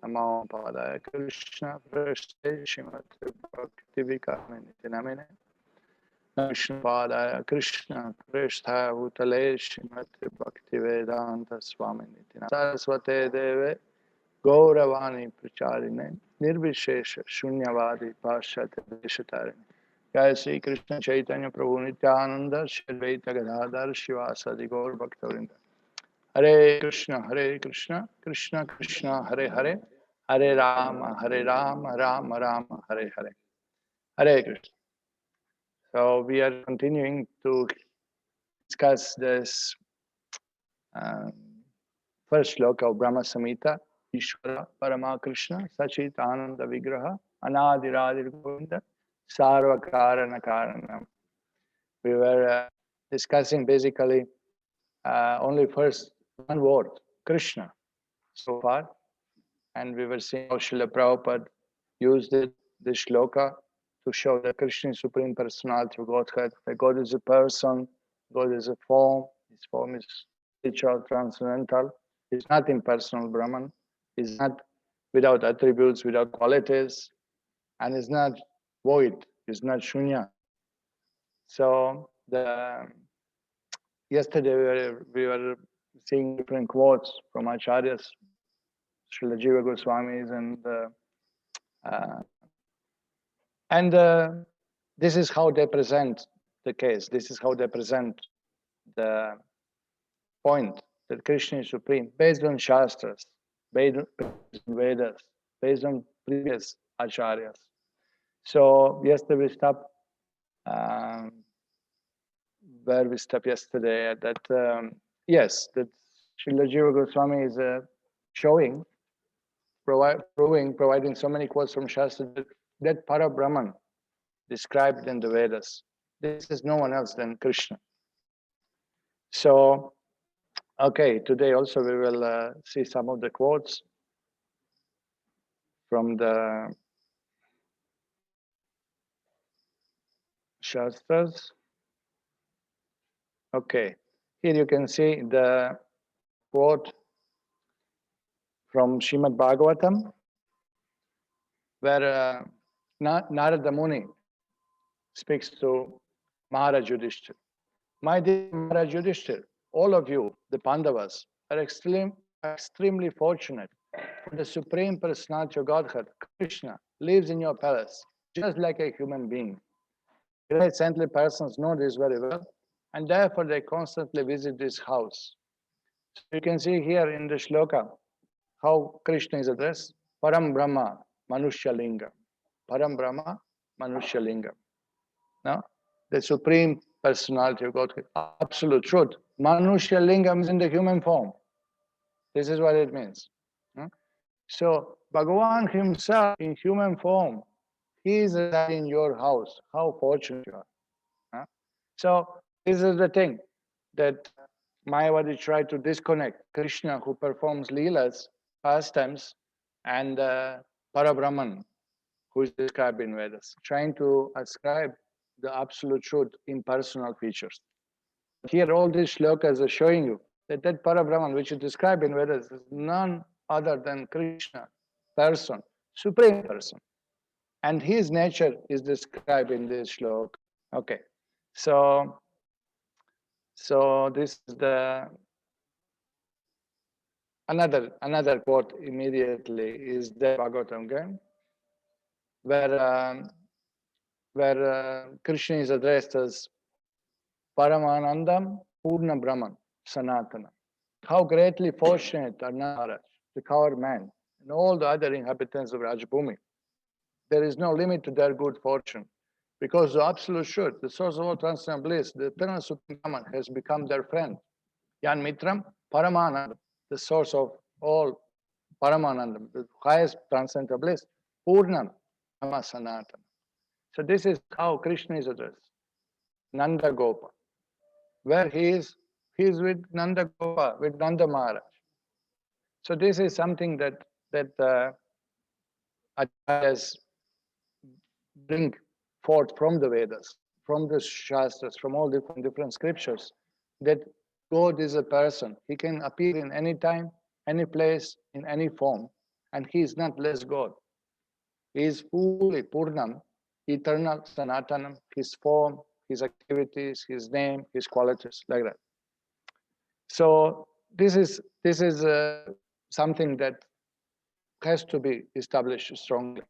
Namo Padaya Krishna Prashte Shrimati Bhakti-Vikamini Namine Krishna Padaya Krishna Prashthaya Bhutale Shrimati Bhakti-Vedanta Swamini Saraswate Deve Gauravani Pracharine Nirvishesha Shunyavadi Pashyate Deshatarine Jai Sri Krishna Chaitanya Prabhu Nityananda Shri Advaita Gadadhar Shivasadi Gaur Bhaktavinda Hare Krishna Krishna Krishna Hare Hare Hare Rama Rama Rama Hare Hare Hare Krishna. So we are continuing to discuss this first shloka of Brahma-saṁhitā. Ishvara Parama Krishna Sachit Ananda Vigraha Anadiradir Govinda Sarva Karana Karanam. We were discussing basically only first one word, Krishna, so far. And we were seeing how Srila Prabhupada used this shloka to show that Krishna is Supreme Personality of Godhead, that God is a person, God is a form, his form is spiritual, transcendental, he's not impersonal Brahman, he's not without attributes, without qualities, and is not void, is not shunya. So yesterday we were seeing different quotes from Acharyas, Srila Jiva Goswamis, and this is how they present the case. This is how they present the point that Krishna is supreme, based on Shastras, based on Vedas, based on previous Acharyas. So yesterday we stopped where we stopped yesterday. That yes, that Srila Jiva Goswami is showing, providing so many quotes from Shastra that Para-Brahman described in the Vedas, this is no one else than Krishna. So, okay, today also we will see some of the quotes from the Shastras. Okay, here you can see the quote from Srimad Bhagavatam, where Narada Muni speaks to Maharaj Yudhishthira. My dear Maharaj Yudhishthira, all of you, the Pandavas, are extremely fortunate. For the Supreme Personality of Godhead, Krishna, lives in your palace, just like a human being. Great saintly persons know this very well, and therefore they constantly visit this house. So you can see here in the shloka how Krishna is addressed. Param Brahma Manushya Linga. Param Brahma Manushya Linga. Now, the Supreme Personality of Godhead, absolute truth. Manushya Lingam is in the human form. This is what it means. So, Bhagavan himself in human form, he is in your house. How fortunate you are. So, this is the thing that Mayavadi tried to disconnect Krishna, who performs Leelas, pastimes, and Parabrahman, who is described in Vedas, trying to ascribe the absolute truth in personal features. Here, all these shlokas are showing you that Parabrahman, which is described in Vedas, is none other than Krishna, person, supreme person. And his nature is described in this shloka. Okay, so this is the another quote immediately is the Bhagavatam again, where Krishna is addressed as Paramanandam Purna Brahman Sanatana. How greatly fortunate are Maharaj, the coward man, and all the other inhabitants of Rajbhumi. There is no limit to their good fortune, because the absolute truth, the source of all transcendental bliss, the eternal Supreme Brahman, has become their friend. Yan Mitram Paramanandam, the source of all Paramanandam, the highest transcendental bliss, Purnam Brahma Sanatana. So this is how Krishna is addressed. Nanda Gopa, where he is with Nanda Gopa, with Nanda Maharaj. So this is something that Acharyas bring forth from the Vedas, from the Shastras, from all different scriptures, that God is a person. He can appear in any time, any place, in any form, and he is not less God. He is fully Purnam, eternal, Sanatanam, his form, his activities, his name, his qualities, like that. So this is something that has to be established strongly.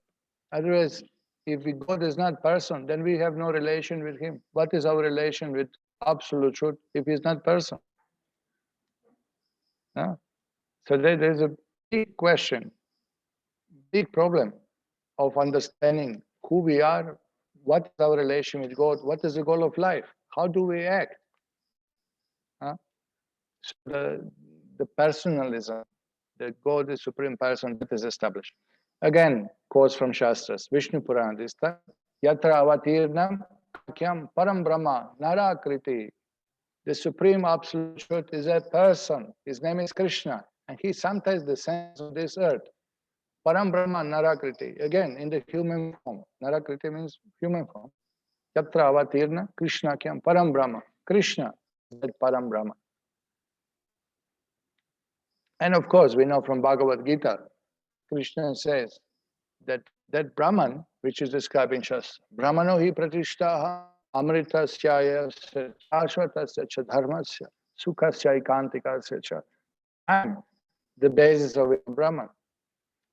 Otherwise, if God is not person, then we have no relation with him. What is our relation with absolute truth if he is not person? No? So there's a big question, big problem of understanding who we are, what is our relation with God, what is the goal of life, how do we act? So the personalism, the God is supreme person, that is established. Again, quotes from Shastras, Vishnu Purana, this time, Yatra avatirnam kyam param brahma narakriti. The supreme absolute truth is a person. His name is Krishna, and he sometimes descends on this earth. Param Brahma Narakriti. Again, in the human form. Narakriti means human form. Yatra avatirna Krishna kyam Param Brahma. Krishna is that Param Brahma. And of course, we know from Bhagavad Gita, Krishna says that Brahman, which is described in Shastra, Brahmano hi pratishtaha amritasyaya shashvatasya cha dharmasya sukhasya ikantikasya cha. I am the basis of Brahman,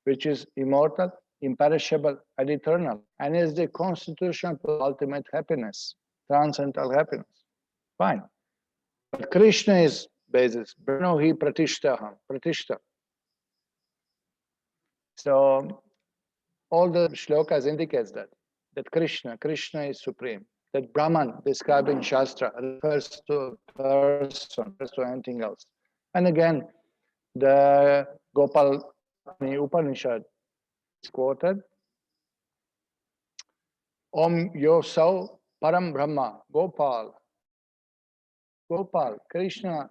which is immortal, imperishable, and eternal, and is the constitution for ultimate happiness, transcendental happiness. Fine. But Krishna is basis. Brahmano hi pratishtaham, pratishta. So all the shlokas indicates that Krishna is supreme. That Brahman described in Shastra refers to a person, refers to anything else. And again, the Gopal Upanishad is quoted. Om Yosau Param Brahma, Gopal. Gopal, Krishna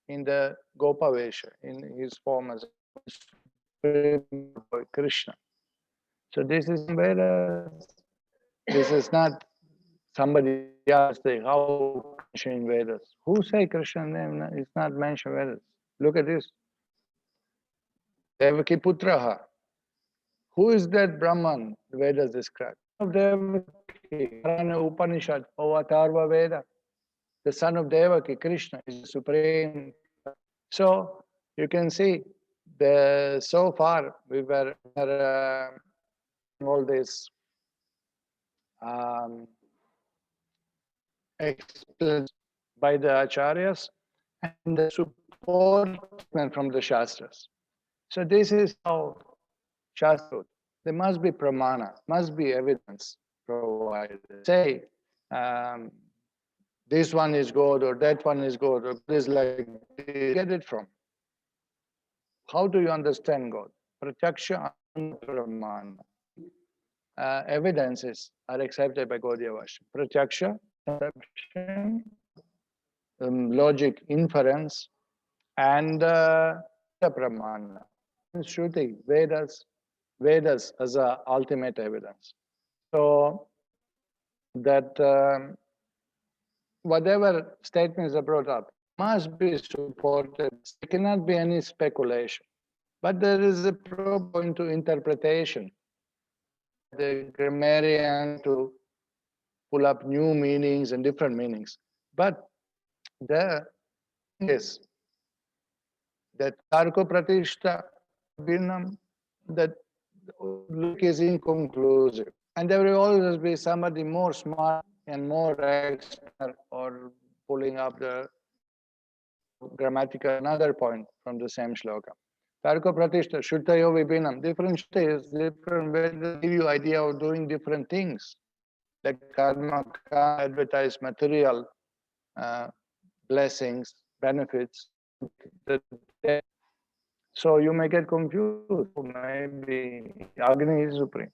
in the Gopavesha, in his form as Krishna. So this is Vedas. This is not somebody else saying how Krishna in Vedas. Who say Krishna name is not mentioned in Vedas? Look at this. Devaki Putraha. Who is that Brahman the Vedas describe? Devaki, Upanishad, Avatarva Veda. The son of Devaki, Krishna, is the supreme. So you can see so far we were all this explained by the acharyas and the support from the shastras. So this is how shastra. There must be pramana, must be evidence provided. Say this one is good or that one is good or this like this. Get it from? How do you understand God? Pratyaksha and pramana. Evidences are accepted by Gaudiya Vaishnava. Pratyaksha, perception, logic, inference, and pramana. Shruti, Vedas as a ultimate evidence. So that whatever statements are brought up must be supported. There cannot be any speculation. But there is a probe into interpretation. The grammarian to pull up new meanings and different meanings. But the thing is that Tarko Pratishta Vinam, that look is inconclusive. And there will always be somebody more smart and more expert or pulling up the grammatical another point from the same shloka. Tarko Pratishta, Shuttayo Vibhinam, different shuttas, different ways to give you idea of doing different things. Like karma, advertise material blessings, benefits. So you may get confused. Maybe Agni is supreme.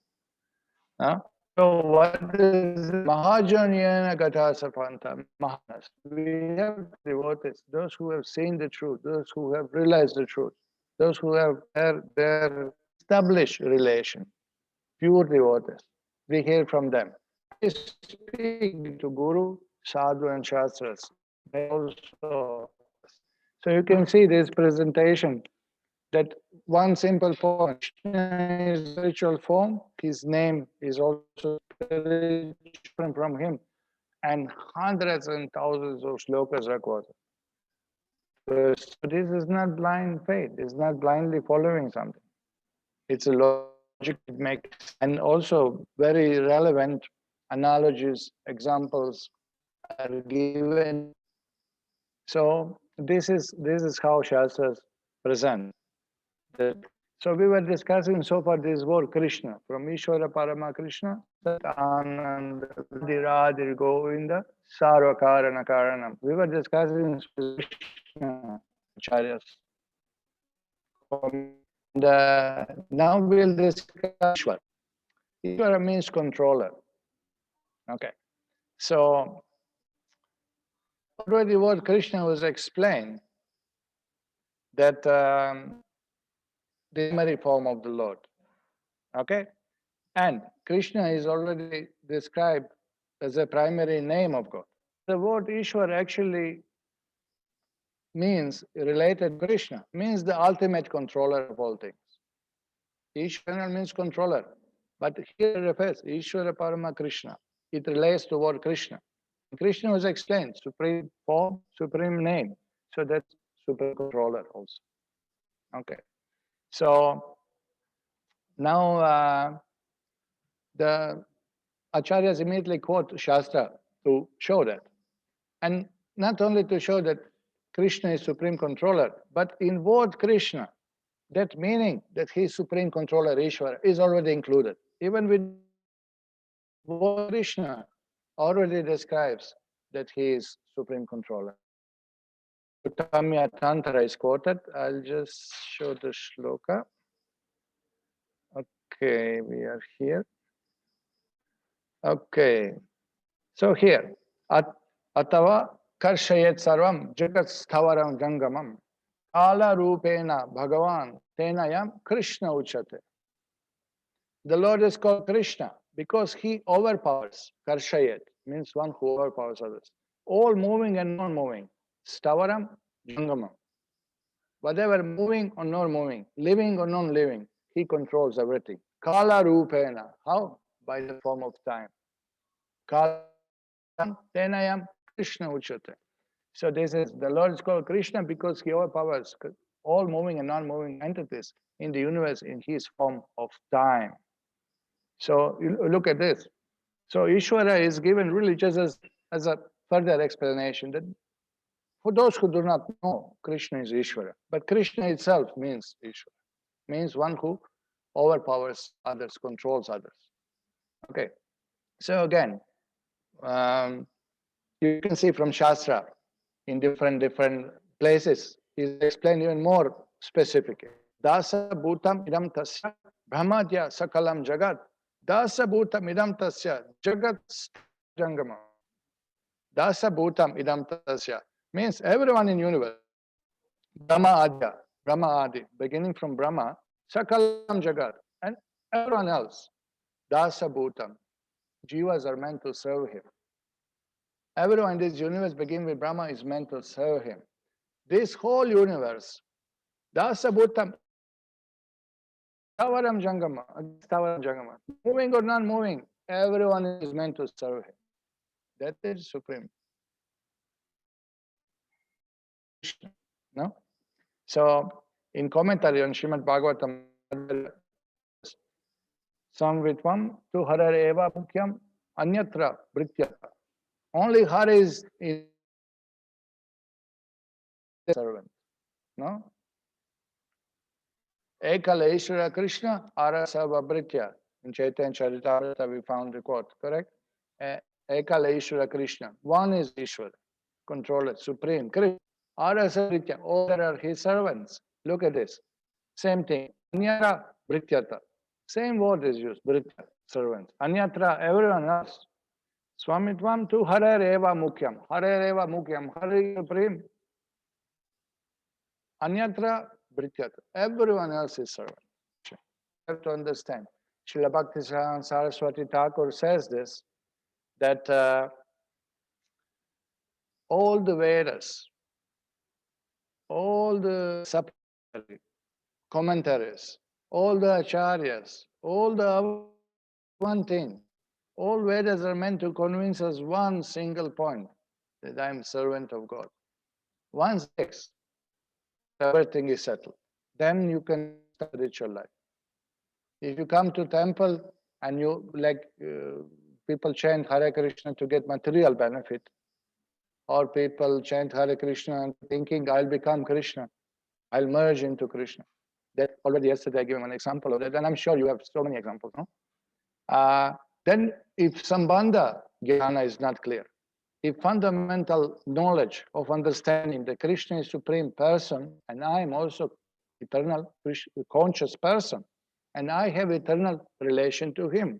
So what is Mahajanyana Gatha Sapanta? Mahanas. We have devotees, those who have seen the truth, those who have realized the truth, those who have their established relation, pure devotees. We hear from them. We speak to Guru, Sadhu, and Shastras. They also. So you can see this presentation that one simple form, Krishna is spiritual form, his name is also spiritual from him, and hundreds and thousands of shlokas are quoted. So this is not blind faith, it's not blindly following something. It's a logic it makes, and also very relevant analogies, examples are given. So this is how Shastras present. So we were discussing so far this word Krishna, from Ishvara Parama Krishna, Sat Ananda, Radhir Govinda, Sarva Karana Karanam. We were discussing Krishna Acharyas. And now we'll discuss Ishvara. Ishvara means controller. Okay. So already what Krishna was explained, that the primary form of the Lord. Okay? And Krishna is already described as a primary name of God. The word Ishwar actually means, related to Krishna, means the ultimate controller of all things. Ishwara means controller, but here it refers Ishwara Parama Krishna. It relates to word Krishna. Krishna was explained, supreme form, supreme name. So that's supreme controller also. Okay. So now the Acharyas immediately quote Shastra to show that. And not only to show that Krishna is supreme controller, but in word Krishna, that meaning that he is supreme controller, Ishvara, is already included. Even with word Krishna already describes that he is supreme controller. Uttamya Tantra is quoted. I'll just show the shloka. Okay, we are here. Okay. So here, Atava Karshayet Sarvam Jagat Stavaram Jangamam Kala Rupena Bhagavan Tenayam Krishna Uchate. The Lord is called Krishna because he overpowers. Karshayet means one who overpowers others. All moving and non-moving. Stavaram Jangamam. Whatever moving or not moving, living or non-living, he controls everything. Kala Rupena. How? By the form of time. Kala Tenayam Krishna Uchate. So this is, the Lord is called Krishna because he overpowers all moving and non-moving entities in the universe in his form of time. So you look at this. So Ishvara is given really just as a further explanation that for those who do not know, Krishna is Ishvara. But Krishna itself means Ishvara, means one who overpowers others, controls others. Okay. So again, you can see from Shastra in different places, is explained even more specifically. Dāsa bhutam idam tasya brahmadya sakalam jagat. Dāsa bhutam idam tasya jagat jangama. Dāsa bhutam idam tasya means everyone in universe. Brahma adi, beginning from Brahma, sakalam jagat, and everyone else. Dāsa bhutam. Jivas are meant to serve him. Everyone in this universe, beginning with Brahma, is meant to serve him. This whole universe, Dāsa bhutam, Stavaram Jangama, moving or not moving, everyone is meant to serve him. That is supreme. No? So, in commentary on Srimad Bhagavatam, Samvitvam tu harar eva mukyam anyatra brityata. Only Hara is the servant. No? Ekala Ishvara Krishna arasa vabritya. In Chaitanya Charitamrita we found the quote, correct? Ekala Ishvara Krishna. One is Ishvara, controller, supreme. Krishna arasa britya. All there are his servants. Look at this. Same thing. Anyatra brityata. Same word is used. Britya, servant. Anyatra, everyone else. Swamitvam tu harer eva mukyam. Harer eva mukyam. Hari supreme. Anyatra brityata. Everyone else is servant. You have to understand. Srila Bhaktisiddhanta Saraswati Thakur says this, that all the Vedas, all the Saptari, commentaries, all the acharyas, all the one thing. All Vedas are meant to convince us one single point, that I am servant of God. Once this, everything is settled. Then you can start spiritual life. If you come to temple and you people chant Hare Krishna to get material benefit, or people chant Hare Krishna and thinking I'll become Krishna, I'll merge into Krishna. That already yesterday I gave him an example of that, and I'm sure you have so many examples, no? Then if Sambandha Jnana is not clear, if fundamental knowledge of understanding that Krishna is Supreme Person and I am also eternal conscious person and I have eternal relation to him.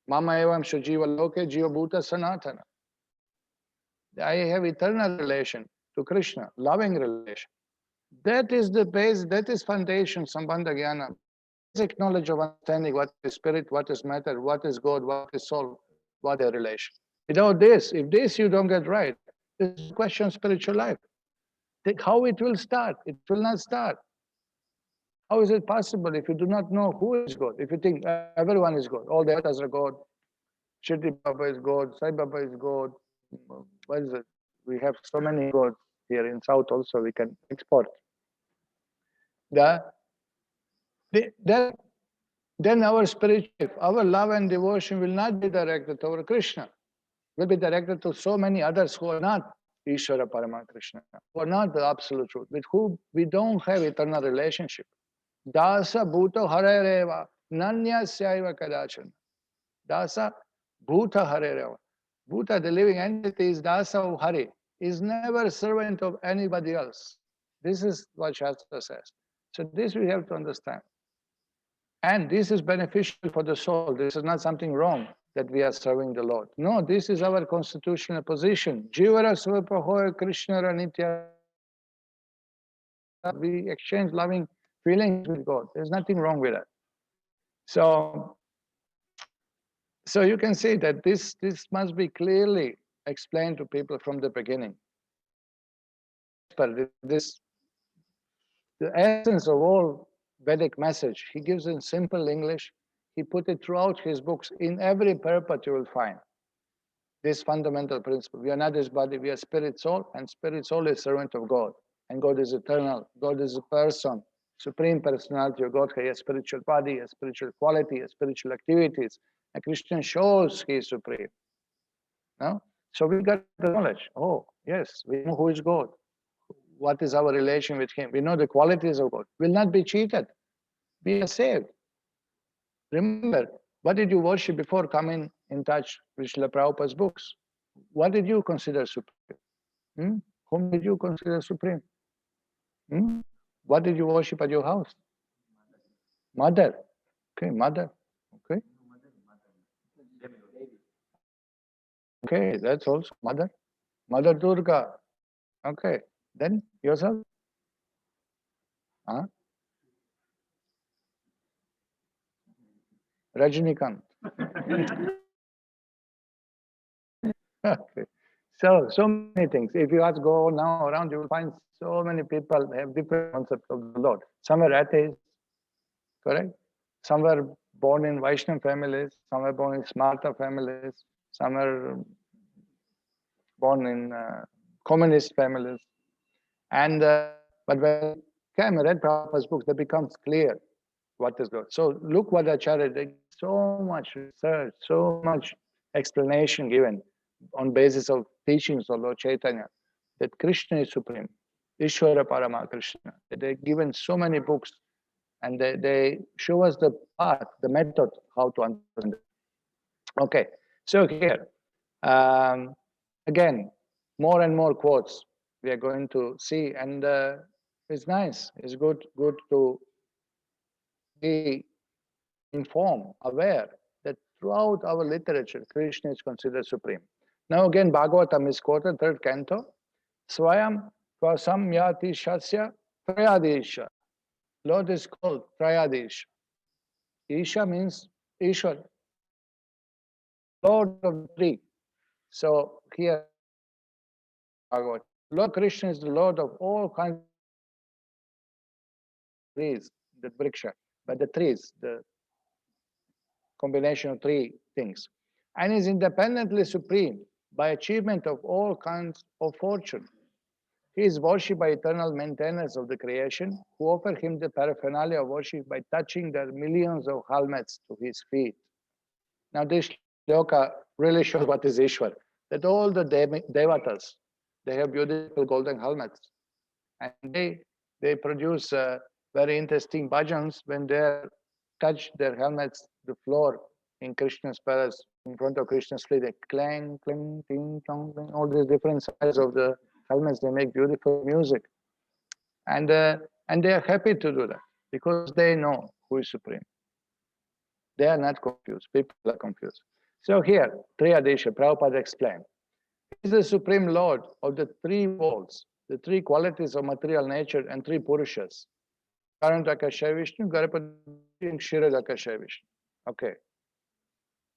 Mama evam shajiva loke jiva bhuta sanatana. I have eternal relation to Krishna, loving relation. That is the base, that is foundation, Sambandha Jnana. Basic knowledge of understanding what is spirit, what is matter, what is God, what is soul, what is relation. Without this, if this you don't get right, this is a question of spiritual life. How it will start? It will not start. How is it possible if you do not know who is God? If you think everyone is God, all the others are God, Shri Baba is God, Sai Baba is God, what is it? We have so many gods here in South also, we can export. Then our spiritual, our love and devotion will not be directed toward Krishna, will be directed to so many others who are not Ishvara Parama Krishna, who are not the absolute truth, with whom we don't have eternal relationship. Dāsa bhuta harereva nanyasya kadachana. Dāsa bhuta harereva. Bhuta, the living entity, is Dāsa of Hari, is never servant of anybody else. This is what Shastra says. So this we have to understand. And this is beneficial for the soul. This is not something wrong that we are serving the Lord. No, this is our constitutional position. Jivara svapahoya Krishna ranitya. We exchange loving feelings with God. There's nothing wrong with that. So you can see that this must be clearly explained to people from the beginning. But this, the essence of all Vedic message, he gives in simple English. He put it throughout his books. In every purport you will find this fundamental principle. We are not this body, we are spirit soul, and spirit soul is servant of God. And God is eternal. God is a person, supreme personality of God, a spiritual body, a spiritual quality, a spiritual activities. And Krishna shows he is supreme. No? So we got the knowledge. Oh, yes, we know who is God. What is our relation with him? We know the qualities of God. We'll not be cheated. We are saved. Remember, what did you worship before coming in touch with Śrīla Prabhupada's books? What did you consider supreme? Whom did you consider supreme? What did you worship at your house? Mother. Okay, mother. Okay. Okay, that's also mother. Mother Durga. Okay. Then yourself? Huh? Rajinikanth. Okay. So many things. If you ask go now around, you will find so many people have different concepts of the Lord. Some are atheists, correct? Some were born in Vaishnava families, some were born in Smarta families, some are born in communist families. And but when came and read Prabhupada's books, it becomes clear what is God. So look what Acharya did. So much research, so much explanation given on basis of teachings of Lord Chaitanya, that Krishna is supreme, Ishvara Parama Krishna. They've given so many books, and they show us the path, the method, how to understand it. Okay, so here, again, more and more quotes we are going to see, and it's nice, it's good to be informed, aware that throughout our literature, Krishna is considered supreme. Now again, Bhagavatam is quoted, 3rd canto, Swayam Tvasamyati Shasya Trayadisha. Lord is called Trayadisha. Isha means Ishwar, Lord of the three. So here, Lord Krishna is the Lord of all kinds of trees. the vriksha, but the trees, the combination of three things, and is independently supreme by achievement of all kinds of fortune. He is worshipped by eternal maintainers of the creation, who offer him the paraphernalia of worship by touching their millions of helmets to his feet. Now this shloka really shows what is Ishwar, that all the devatas, they have beautiful golden helmets, and they produce very interesting bhajans when they touch their helmets, the floor in Krishna's palace, in front of Krishna's feet, they clang, clang, ting, tong, ting, all these different sizes of the helmets, they make beautiful music. And they are happy to do that because they know who is supreme. They are not confused. People are confused. So here, Triyadesha, Prabhupada explained, he is the supreme Lord of the three worlds, the three qualities of material nature and three Purushas. Karandakashay Vishnu, Garapati, and Kshiradakashay Vishnu. Okay.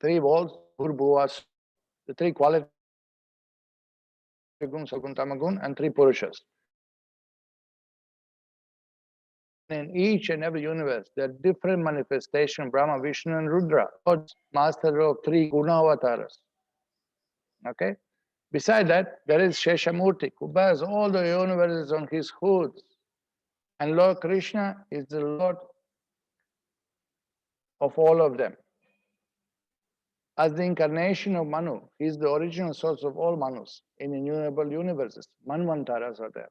Three worlds, Bhurbhuvas, the three qualities, Gun, Sagun, Tamagun, and three Purushas. In each and every universe, there are different manifestations, Brahma, Vishnu, and Rudra, master of three Guna avatars. Okay? Beside that, there is Sheshamurti, who bears all the universes on his hoods. And Lord Krishna is the Lord of all of them. As the incarnation of Manu, he is the original source of all Manus in innumerable universes. Manvantaras are there.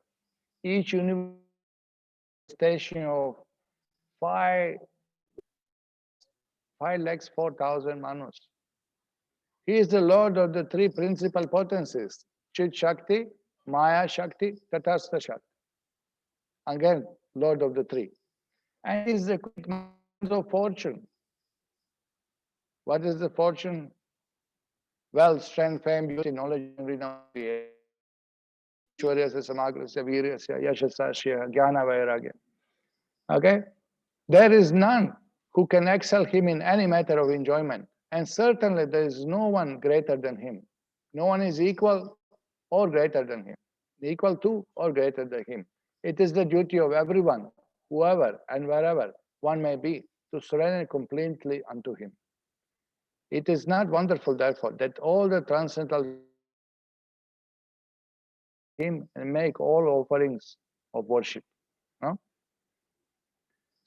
Each manifestation of 5,04,000 Manus. He is the Lord of the three principal potencies, Chit Shakti, Maya Shakti, Tatastha Shakti. Again, Lord of the three. And he is the quick mind of fortune. What is the fortune? Wealth, strength, fame, beauty, knowledge, and renown. Okay? There is none who can excel him in any matter of enjoyment. And certainly there is no one greater than him. No one is equal or greater than him. Equal to or greater than him. It is the duty of everyone, whoever and wherever one may be, to surrender completely unto him. It is not wonderful, therefore, that all the transcendental him and make all offerings of worship. No?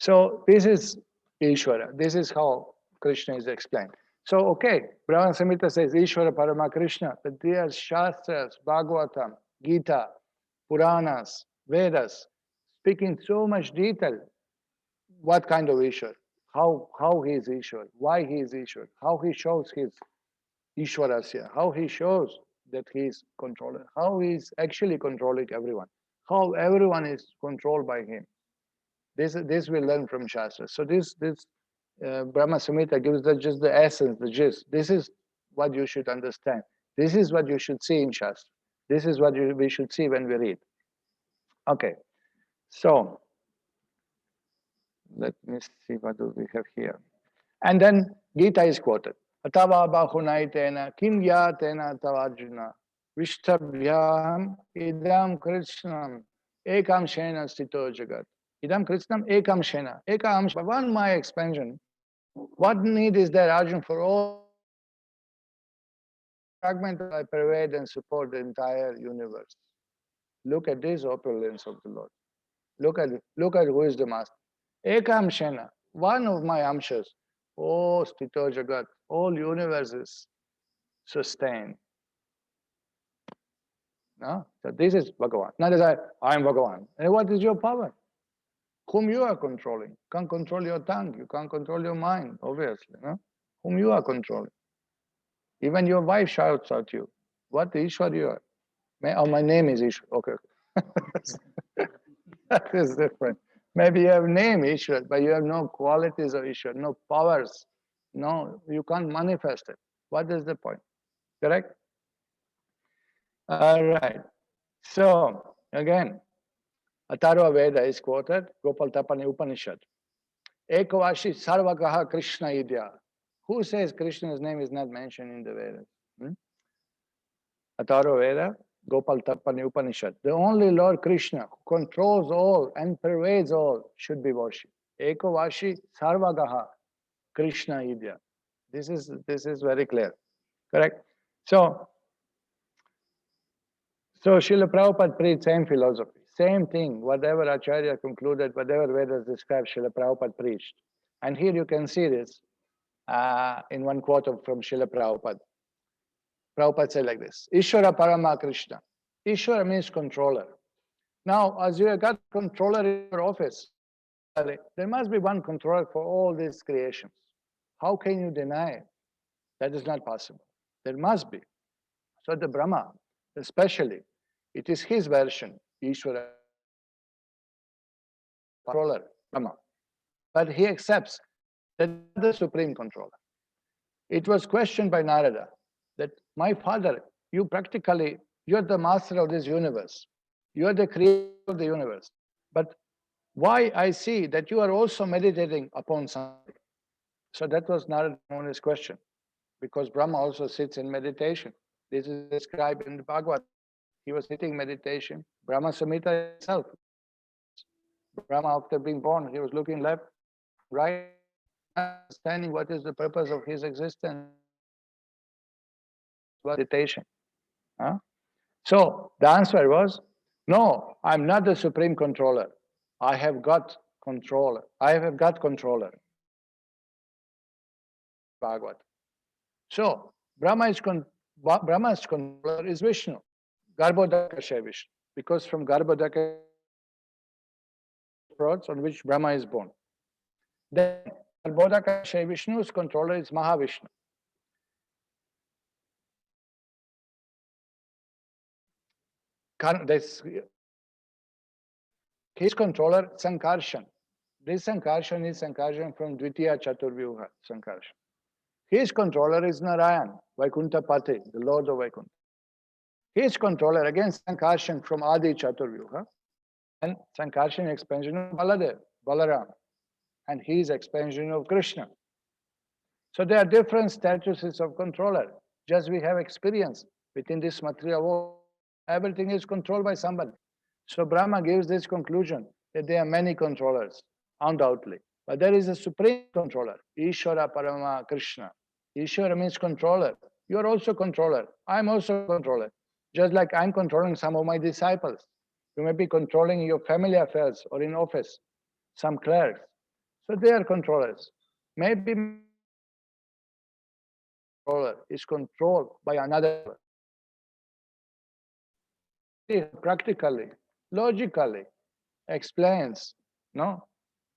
So this is Ishvara. This is how Krishna is explained. So, okay, Brahma-saṁhitā says Ishvara Parama Krishna, but there are Shastras, Bhagavatam, Gita, Puranas, Vedas, speaking so much detail. What kind of Ishvara? How he is Ishvara? Why he is Ishvara? How he shows his Ishvarasya? How he shows that he is controller? How he is actually controlling everyone? How everyone is controlled by him? This we learn from Shastra. So this Brahma-saṁhitā gives just the essence, the gist. This is what you should understand. This is what you should see in Shastra. This is what we should see when we read. Okay, so let me see what do we have here. And then Gita is quoted. Atava bahunaitena kim yatena tavajuna vishtabhyam idam krishnam ekam shena stito jagat. Idam krishnam ekam shena. Ekam, one my expansion. What need is there, Arjuna, for all fragment I pervade and support the entire universe? Look at this opulence of the Lord. Look at who is the master. Ekam shena, one of my amshas. Oh, stito jagat, all universes sustain. No? So this is Bhagavan. Not as I am Bhagavan. And what is your power? Whom you are controlling. You can't control your tongue. You can't control your mind, obviously. No? Whom you are controlling. Even your wife shouts at you. What Ishwar you are? My name is Ishwar. Okay. That is different. Maybe you have name Ishwar, but you have no qualities of Ishwar, no powers. No, you can't manifest it. What is the point? Correct? All right. So, again, Atharva Veda is quoted, Gopal Tapani Upanishad. Ekavashi Sarvagaha Krishna Idya. Who says Krishna's name is not mentioned in the Vedas? Atharva Veda, Gopal Tapani Upanishad. The only Lord Krishna who controls all and pervades all should be worshipped. Ekavashi sarvagaha Krishna idya. This is very clear. Correct? So Srila Prabhupada preached same philosophy, same thing, whatever Acharya concluded, whatever Vedas described, Srila Prabhupada preached. And here you can see this in one quote from Srila Prabhupada. Prabhupada said like this, Ishvara Parama Krishna. Ishvara means controller. Now, as you have got controller in your office, there must be one controller for all these creations. How can you deny it? That is not possible. There must be. So the Brahma, especially, it is his version, Ishvara, controller, Brahma. But he accepts that the supreme controller. It was questioned by Narada that, my father, you're the master of this universe. You are the creator of the universe. But why I see that you are also meditating upon something? So that was Narada Muni's question, because Brahma also sits in meditation. This is described in the Bhagavad. He was sitting meditation. Brahma-saṁhitā itself. Brahma, after being born, he was looking left, right, understanding what is the purpose of his existence. Meditation. Huh? So the answer was, no, I'm not the supreme controller. I have got controller. I have got controller. Bhagavad. So Brahma's controller is Vishnu. Garbhodakasha Vishnu. Because from Garbhodaka on which Brahma is born. Then Garbhodakasha Vishnu's controller is Mahavishnu. His controller, Sankarshan. This Sankarshan is Sankarshan from Dvitiya Chaturvyuha Sankarshan. His controller is Narayan, Vaikuntha Pati, the Lord of Vaikuntha. His controller, again, Sankarshan from Adi Chaturvyuha, and Sankarshan expansion of Baladev, Balaram, and his expansion of Krishna. So there are different statuses of controller. Just we have experience within this material world. Everything is controlled by somebody. So Brahma gives this conclusion that there are many controllers, undoubtedly. But there is a supreme controller, Ishvara Parama Krishna. Ishvara means controller. You are also controller. I'm also controller. Just like I'm controlling some of my disciples. You may be controlling your family affairs or in office, some clerks. So they are controllers. Maybe controller is controlled by another. Practically, logically explains, no,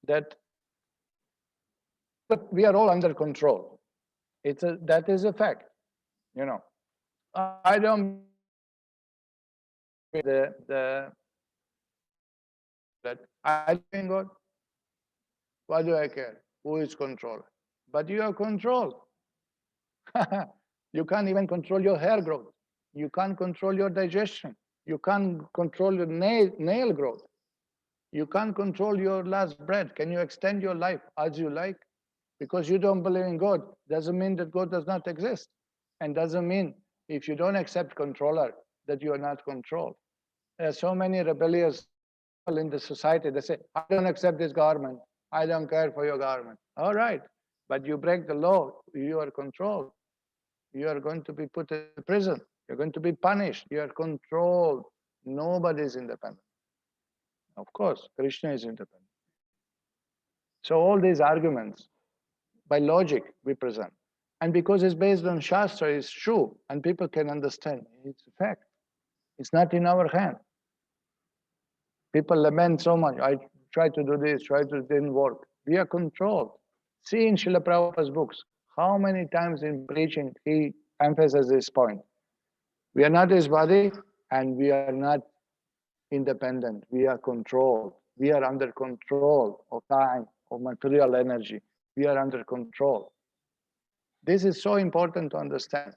that but we are all under control. That is a fact, you know. I don't that I think God. Why do I care? Who is controller? But you are controlled. You can't even control your hair growth. You can't control your digestion. You can't control your nail growth. You can't control your last breath. Can you extend your life as you like? Because you don't believe in God, doesn't mean that God does not exist. And doesn't mean if you don't accept controller, that you are not controlled. There are so many rebellious people in the society. They say, I don't accept this government. I don't care for your government. All right. But you break the law, you are controlled. You are going to be put in prison. You're going to be punished. You are controlled. Nobody is independent. Of course, Krishna is independent. So all these arguments, by logic, we present. And because it's based on Shastra, it's true, and people can understand. It's a fact. It's not in our hand. People lament so much. I tried to do this, it didn't work. We are controlled. See in Srila Prabhupada's books, how many times in preaching he emphasizes this point. We are not his body, and we are not independent. We are controlled. We are under control of time, of material energy. We are under control. This is so important to understand.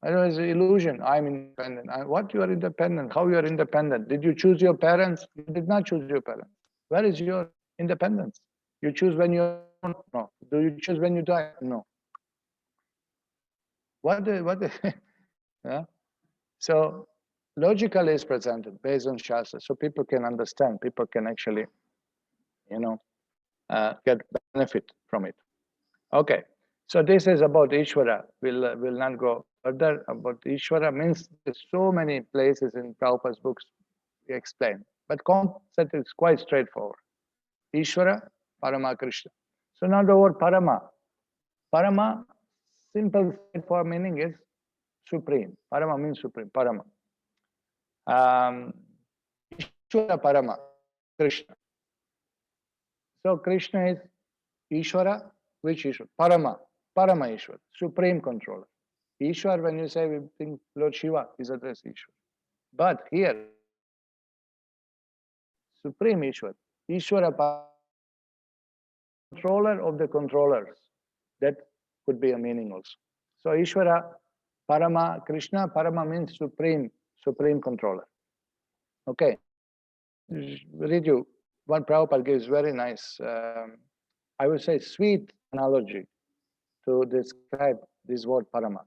Otherwise, it's an illusion. I'm independent. What you are independent? How you are independent? Did you choose your parents? You did not choose your parents. Where is your independence? You choose when you're born? No. Do you choose when you die? No. What? Yeah? So logically is presented based on Shastra, so people can understand. People can actually, get benefit from it. Okay, so this is about Ishvara. We'll not go further. About Ishvara means there's so many places in Prabhupada's books we explain, but concept is quite straightforward. Ishvara, Parama, Krishna. So now the word Parama. Parama, simple straightforward meaning is supreme. Parama means supreme. Parama. Ishvara Parama, Krishna. So Krishna is Ishvara, which Ishvara? Parama, Parama Ishvara, supreme controller. Ishvara, when you say, we think Lord Shiva is addressed Ishvara. But here, supreme Ishvara, Ishvara, controller of the controllers. That could be a meaning also. So Ishvara, Parama, Krishna, Parama means supreme controller. Okay. Read you one Prabhupada gives very nice, I would say sweet analogy to describe this word Parama.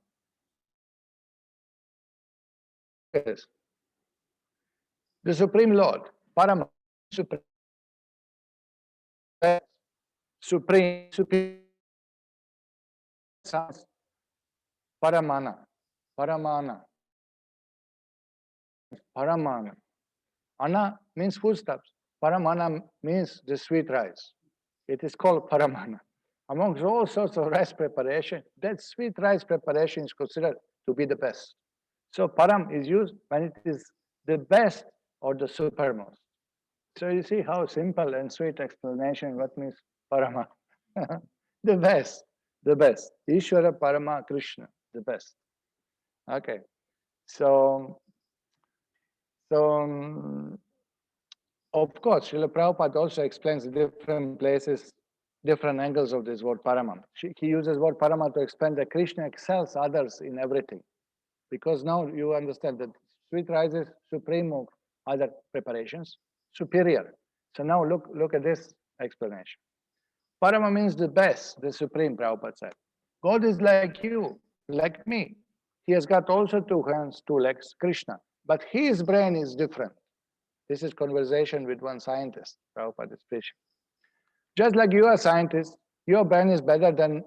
Yes. The Supreme Lord, Parama, supreme, Paramana, Paramana. Ana means foodstuffs. Paramana means the sweet rice. It is called Paramana. Amongst all sorts of rice preparation, that sweet rice preparation is considered to be the best. So Param is used when it is the best or the supermost. So you see how simple and sweet explanation what means Parama. The best, the best. Ishvara Parama Krishna, the best. Okay. So of course, Srila Prabhupada also explains different places, different angles of this word Parama. He uses word Parama to explain that Krishna excels others in everything. Because now you understand that sweet rice is supreme of other preparations, superior. So now look at this explanation. Parama means the best, the supreme, Prabhupada said. God is like you, like me. He has got also 2 hands, 2 legs, Krishna. But his brain is different. This is conversation with one scientist, Prabhupada is preaching. Just like you are a scientist, your brain is better than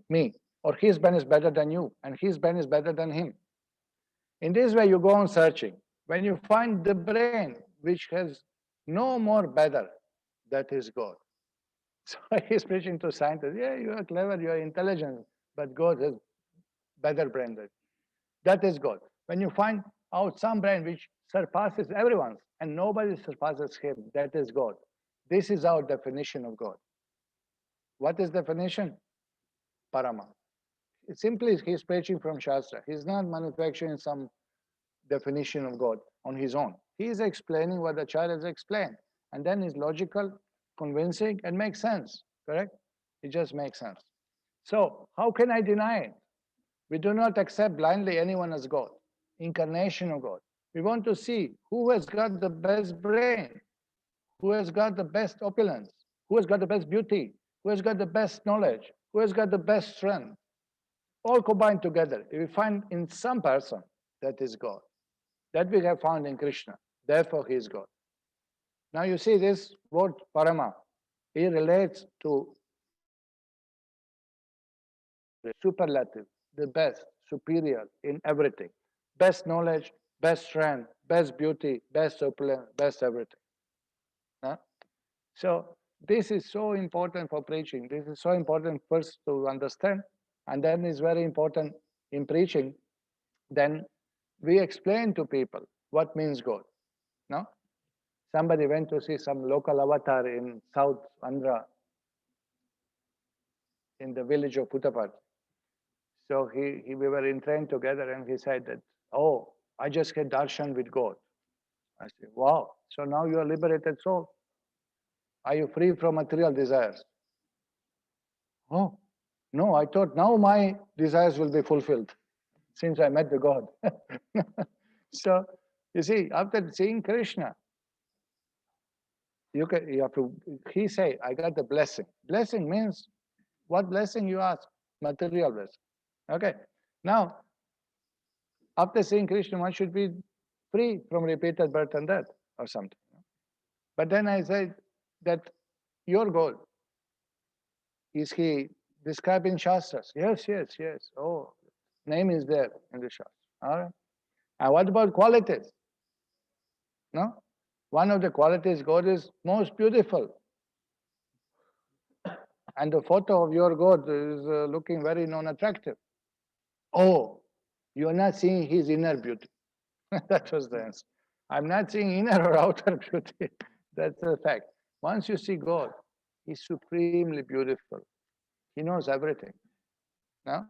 me, or his brain is better than you, and his brain is better than him. In this way, you go on searching. When you find the brain which has no more better, that is God. So he's preaching to scientists, yeah, you are clever, you are intelligent, but God has better brain than you. That is God. When you find out some brain which surpasses everyone's and nobody surpasses him, that is God. This is our definition of God. What is definition? Parama. It's simply he's preaching from Shastra. He's not manufacturing some definition of God on his own. He is explaining what the child has explained. And then it's logical, convincing, and makes sense. Correct? It just makes sense. So how can I deny it? We do not accept blindly anyone as God, incarnation of God. We want to see who has got the best brain, who has got the best opulence, who has got the best beauty, who has got the best knowledge, who has got the best strength. All combined together. If we find in some person, that is God. That we have found in Krishna. Therefore, he is God. Now you see this word Parama. It relates to the superlative, the best, superior in everything. Best knowledge, best strength, best beauty, best opulence, best everything. Huh? So this is so important for preaching. This is so important first to understand, and then is very important in preaching. Then we explain to people what means God. No? Somebody went to see some local avatar in South Andhra, in the village of Puttaparthi. So we were in train together, and he said that, oh, I just had darshan with God. I said, wow, so now you are liberated soul. Are you free from material desires? Oh, no, I thought now my desires will be fulfilled since I met the God. So, you see, after seeing Krishna, you have to, he say, I got the blessing. Blessing means, what blessing you ask? Material blessing. Okay. Now, after seeing Krishna, one should be free from repeated birth and death or something. But then I said that your goal, Is he described in Shastras? Yes, yes, yes. Oh, name is there in the Shastras. All right. And what about qualities? No? One of the qualities God is most beautiful. And the photo of your God is looking very non-attractive. Oh, you are not seeing his inner beauty. That was the answer. I'm not seeing inner or outer beauty. That's a fact. Once you see God, he's supremely beautiful. He knows everything. No?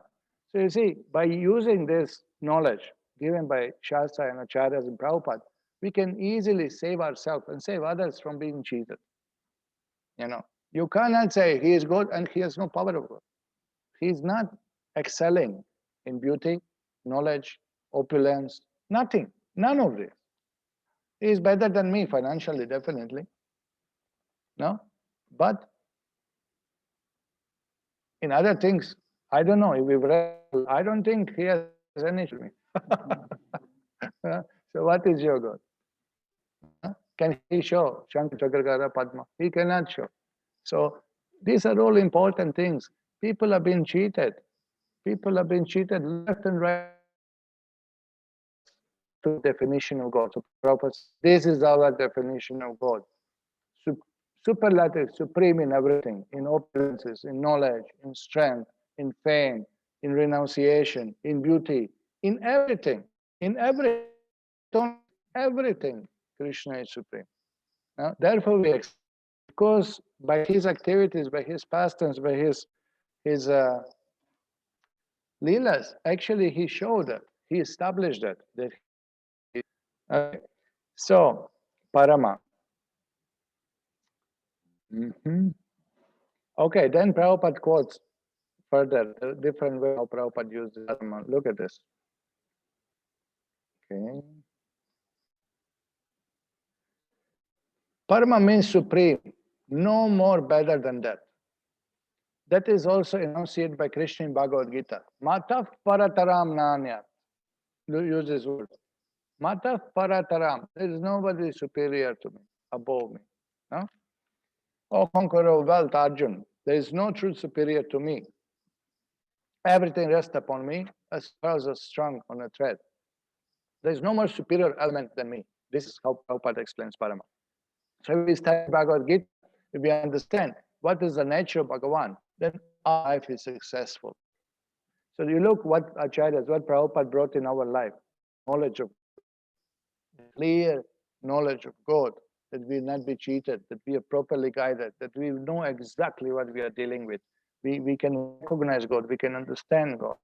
So you see, by using this knowledge given by Shastra and Acharyas and Prabhupada, we can easily save ourselves and save others from being cheated. You cannot say he is good and he has no power of God. He is not excelling in beauty, knowledge, opulence, nothing, none of this. He is better than me financially, definitely. No? But in other things, I don't know if we've read, I don't think he has any to me. So what is your God? Can he show Shankha Chakrakara Padma? He cannot show. So these are all important things. People have been cheated. People have been cheated left and right. To definition of God. So Prabhupada, this is our definition of God. Superlative, supreme in everything, in opulences, in knowledge, in strength, in fame, in renunciation, in beauty, in everything, everything, Krishna is supreme. Now, therefore, because by his activities, by his pastimes, by his leelas, actually he showed that, he established that okay. So, Parama. Okay, then Prabhupada quotes further, a different way how Prabhupada uses Parama. Look at this. Okay. Parama means supreme, no more better than that. That is also enunciated by Krishna in Bhagavad Gita. Mataf parataram nanyat. Use this word. Mataf parataram. There is nobody superior to me, above me. No? O conqueror of wealth, Arjun. There is no truth superior to me. Everything rests upon me as far as a strung on a thread. There is no more superior element than me. This is how Prabhupada explains Parama. So if we study Bhagavad Gita, if we understand what is the nature of Bhagavan, then our life is successful. So you look what Acharyas, what Prabhupada brought in our life, knowledge of clear knowledge of God, that we will not be cheated, that we are properly guided, that we know exactly what we are dealing with. We can recognize God, we can understand God.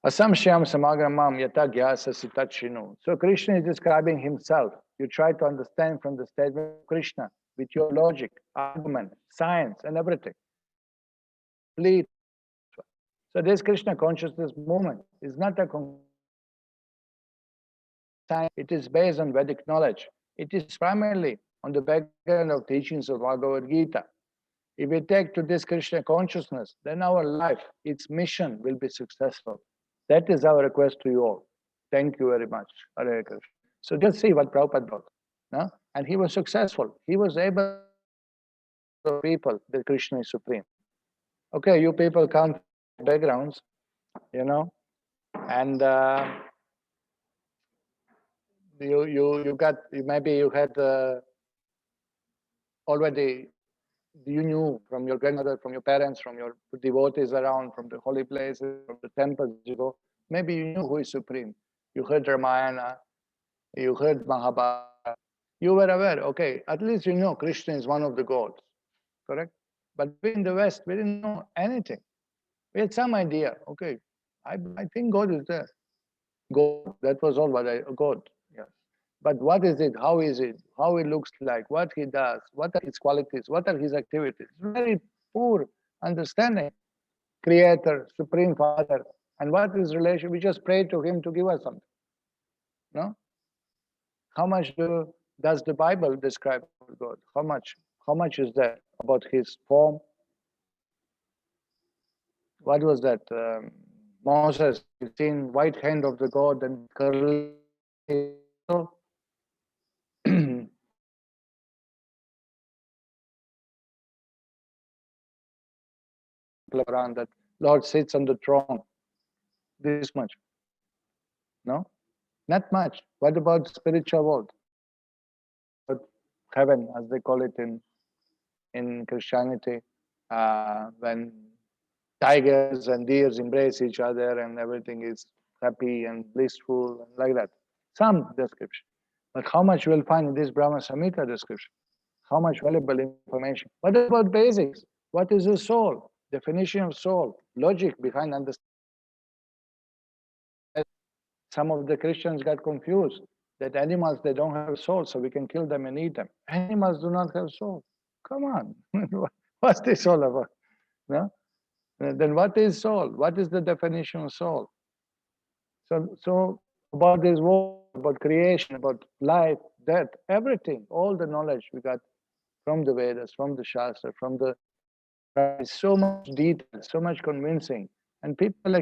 Asamshyam samagramam yata gyasasi tachinu. So Krishna is describing himself. You try to understand from the statement of Krishna with your logic, argument, science, and everything. Complete. So this Krishna consciousness movement is not a science. It is based on Vedic knowledge. It is primarily on the background of teachings of Bhagavad Gita. If we take to this Krishna consciousness, then our life, its mission will be successful. That is our request to you all. Thank you very much. Hare Krishna. So just see what Prabhupada brought. No? And he was successful. He was able to people that Krishna is supreme. Okay, you people come from backgrounds, and maybe you had already, you knew from your grandmother, from your parents, from your devotees around, from the holy places, from the temples you go, maybe you knew who is supreme. You heard Ramayana, you heard Mahabharata, you were aware, okay, at least you know Krishna is one of the gods, correct? But we in the West, we didn't know anything. We had some idea, okay, I think God is there. God, that was all what God, yes. But what is it? How is it? How it looks like? What he does? What are his qualities? What are his activities? Very poor understanding. Creator, Supreme Father, and what is relation? We just pray to him to give us something. No? How much does the Bible describe God? How much is that about his form? What was that? Moses, you've seen white hand of the God and curly. people around that Lord sits on the throne. This much. No? Not much. What about spiritual world? But heaven, as they call it in Christianity, when tigers and deers embrace each other and everything is happy and blissful and like that. Some description. But how much we'll find in this Brahma-saṁhitā description? How much valuable information? What about basics? What is the soul? Definition of soul, logic behind understanding. Some of the Christians got confused that animals, they don't have soul, so we can kill them and eat them. Animals do not have soul. Come on, what's this all about? No? Then what is soul? What is the definition of soul? So about this world, about creation, about life, death, everything, all the knowledge we got from the Vedas, from the Shastra, from the so much detail, so much convincing, and people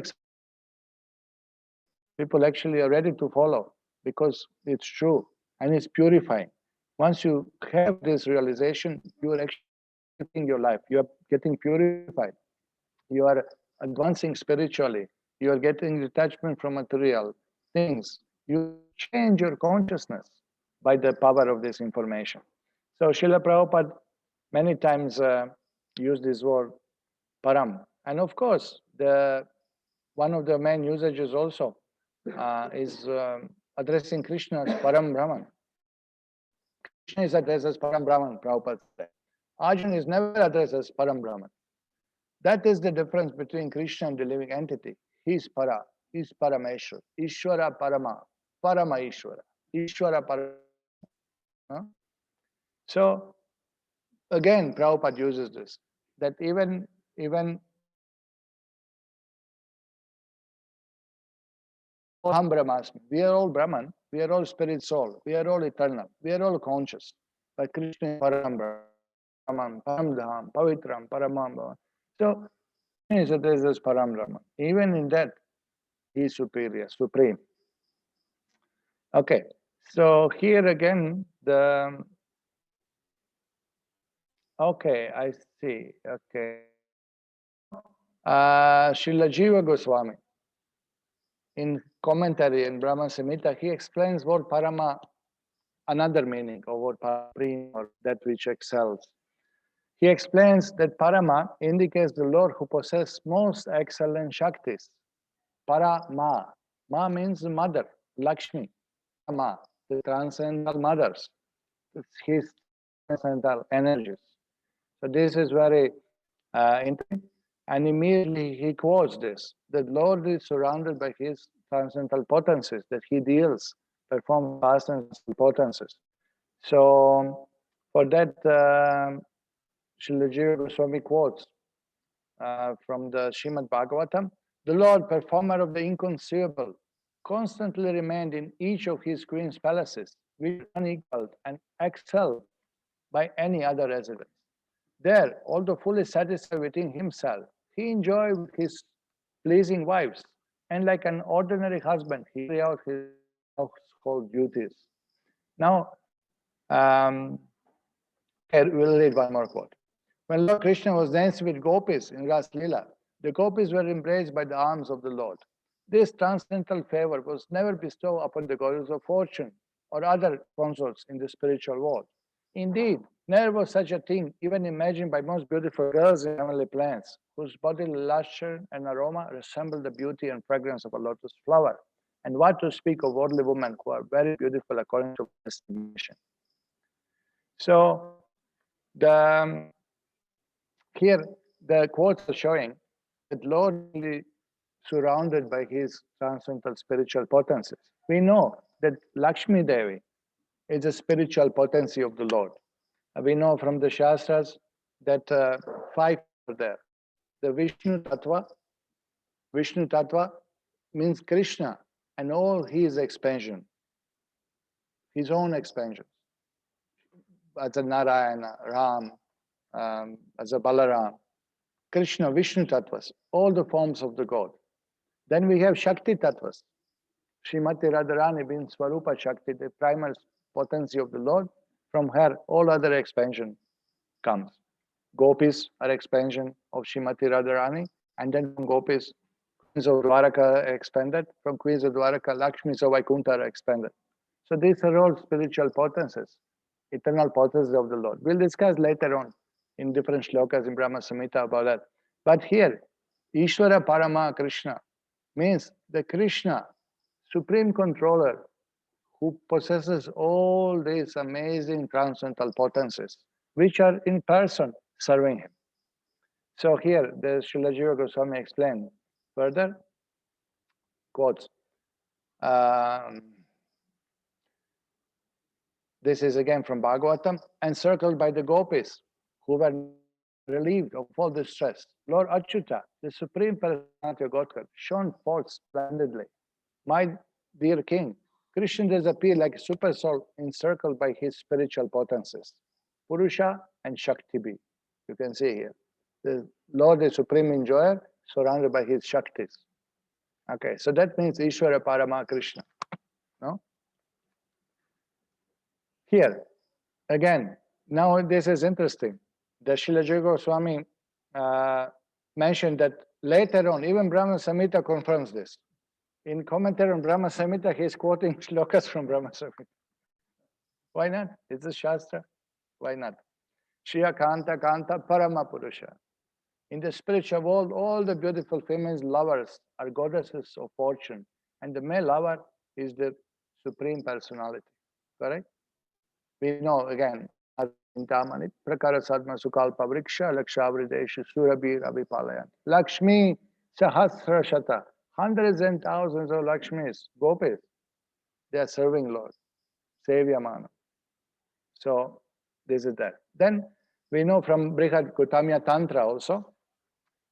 actually are ready to follow because it's true and it's purifying. Once you have this realization, you are actually getting your life. You are getting purified. You are advancing spiritually. You are getting detachment from material things. You change your consciousness by the power of this information. So Srila Prabhupada many times used this word param. And of course, one of the main usages also is addressing Krishna as Param Brahman. Krishna is addressed as Param Brahman, Prabhupada said. Arjuna is never addressed as Param Brahman. That is the difference between Krishna and the living entity. He is Para, he is Parameshwar, Ishwara Parama, Parama Ishwara, Ishwara Parama. Huh? So, again, Prabhupada uses this, that even Aham Brahmasmi, we are all Brahman, we are all spirit soul, we are all eternal, we are all conscious. But Krishna is Param Brahman, Param Dham, Pavitram, Paramam. So, Krishna is addressed as Param Brahman. Even in that, he is superior, supreme. Okay, so here again, okay, I see, okay. Srila Jiva Goswami, in commentary in Brahma-saṁhitā, he explains what Parama, another meaning of what Supreme or that which excels. He explains that Parama indicates the Lord who possesses most excellent Shaktis. Parama. Ma means mother, Lakshmi. Ma, the transcendental mothers. It's his transcendental energies. So this is very interesting. And immediately he quotes this, that Lord is surrounded by his transcendental potencies, that he deals, performs transcendental potencies. So for that, Srila Jiva Goswami quotes from the Srimad Bhagavatam, the Lord, performer of the inconceivable, constantly remained in each of his queen's palaces, which unequaled and excelled by any other residence. There, although fully satisfied within himself, he enjoyed his pleasing wives, and like an ordinary husband, he carried out his household duties. Now, here we'll read one more quote. When Lord Krishna was dancing with gopis in Ras Leela, the gopis were embraced by the arms of the Lord. This transcendental favor was never bestowed upon the goddess of fortune or other consorts in the spiritual world. Indeed, never was such a thing even imagined by most beautiful girls in heavenly plants, whose bodily lustre and aroma resemble the beauty and fragrance of a lotus flower. And what to speak of worldly women who are very beautiful according to estimation. So here the quotes are showing that Lord is surrounded by his transcendental spiritual potencies. We know that Lakshmi Devi is a spiritual potency of the Lord. We know from the Shastras that 5 are there. The Vishnu Tattva means Krishna and all his expansion, his own expansion. As a Narayana, Ram, as a Balaram, Krishna, Vishnu Tattvas, all the forms of the God. Then we have Shakti Tattvas. Srimati Radharani being Swarupa Shakti, the primal potency of the Lord. From her, all other expansion comes. Gopis are expansion of Srimati Radharani, and then from Gopis, Queens of Dwaraka are expanded. From Queens of Dwaraka, Lakshmis of Vaikuntha are expanded. So these are all spiritual potencies, eternal potencies of the Lord. We'll discuss later on in different shlokas in Brahma-saṁhitā about that. But here, Ishvara Parama Krishna means the Krishna, supreme controller, who possesses all these amazing transcendental potencies, which are in person serving him. So here, the Srila Jiva Goswami explained further, quotes, this is again from Bhagavatam, encircled by the gopis, who were relieved of all distress. Lord Achyuta, the Supreme Personality of Godhead, shone forth splendidly. My dear King, Krishna does appear like a super soul encircled by his spiritual potencies, Purusha and Shakti. You can see here. The Lord is Supreme Enjoyer, surrounded by his Shaktis. Okay, so that means Ishvara Parama Krishna. No? Here, again, now this is interesting. The Srila Jiva Goswami mentioned that later on, even Brahma-saṁhitā confirms this. In commentary on Brahma-saṁhitā, he is quoting shlokas from Brahma-saṁhitā. Why not? It's a Shastra. Why not? Shriya Kanta Kanta Parama Purusha. In the spiritual world, all the beautiful female lovers are goddesses of fortune, and the male lover is the Supreme Personality. Correct? We know again, Intamani Prakara Sadma Sukalpa Vriksha Lakshavrideshu Surabir Abhipalayan. Lakshmi Sahasra Shata. Hundreds and thousands of Lakshmis, gopis, they are serving Lord, Sevyamana. So this is that. Then we know from Brihad Gautamya Tantra also,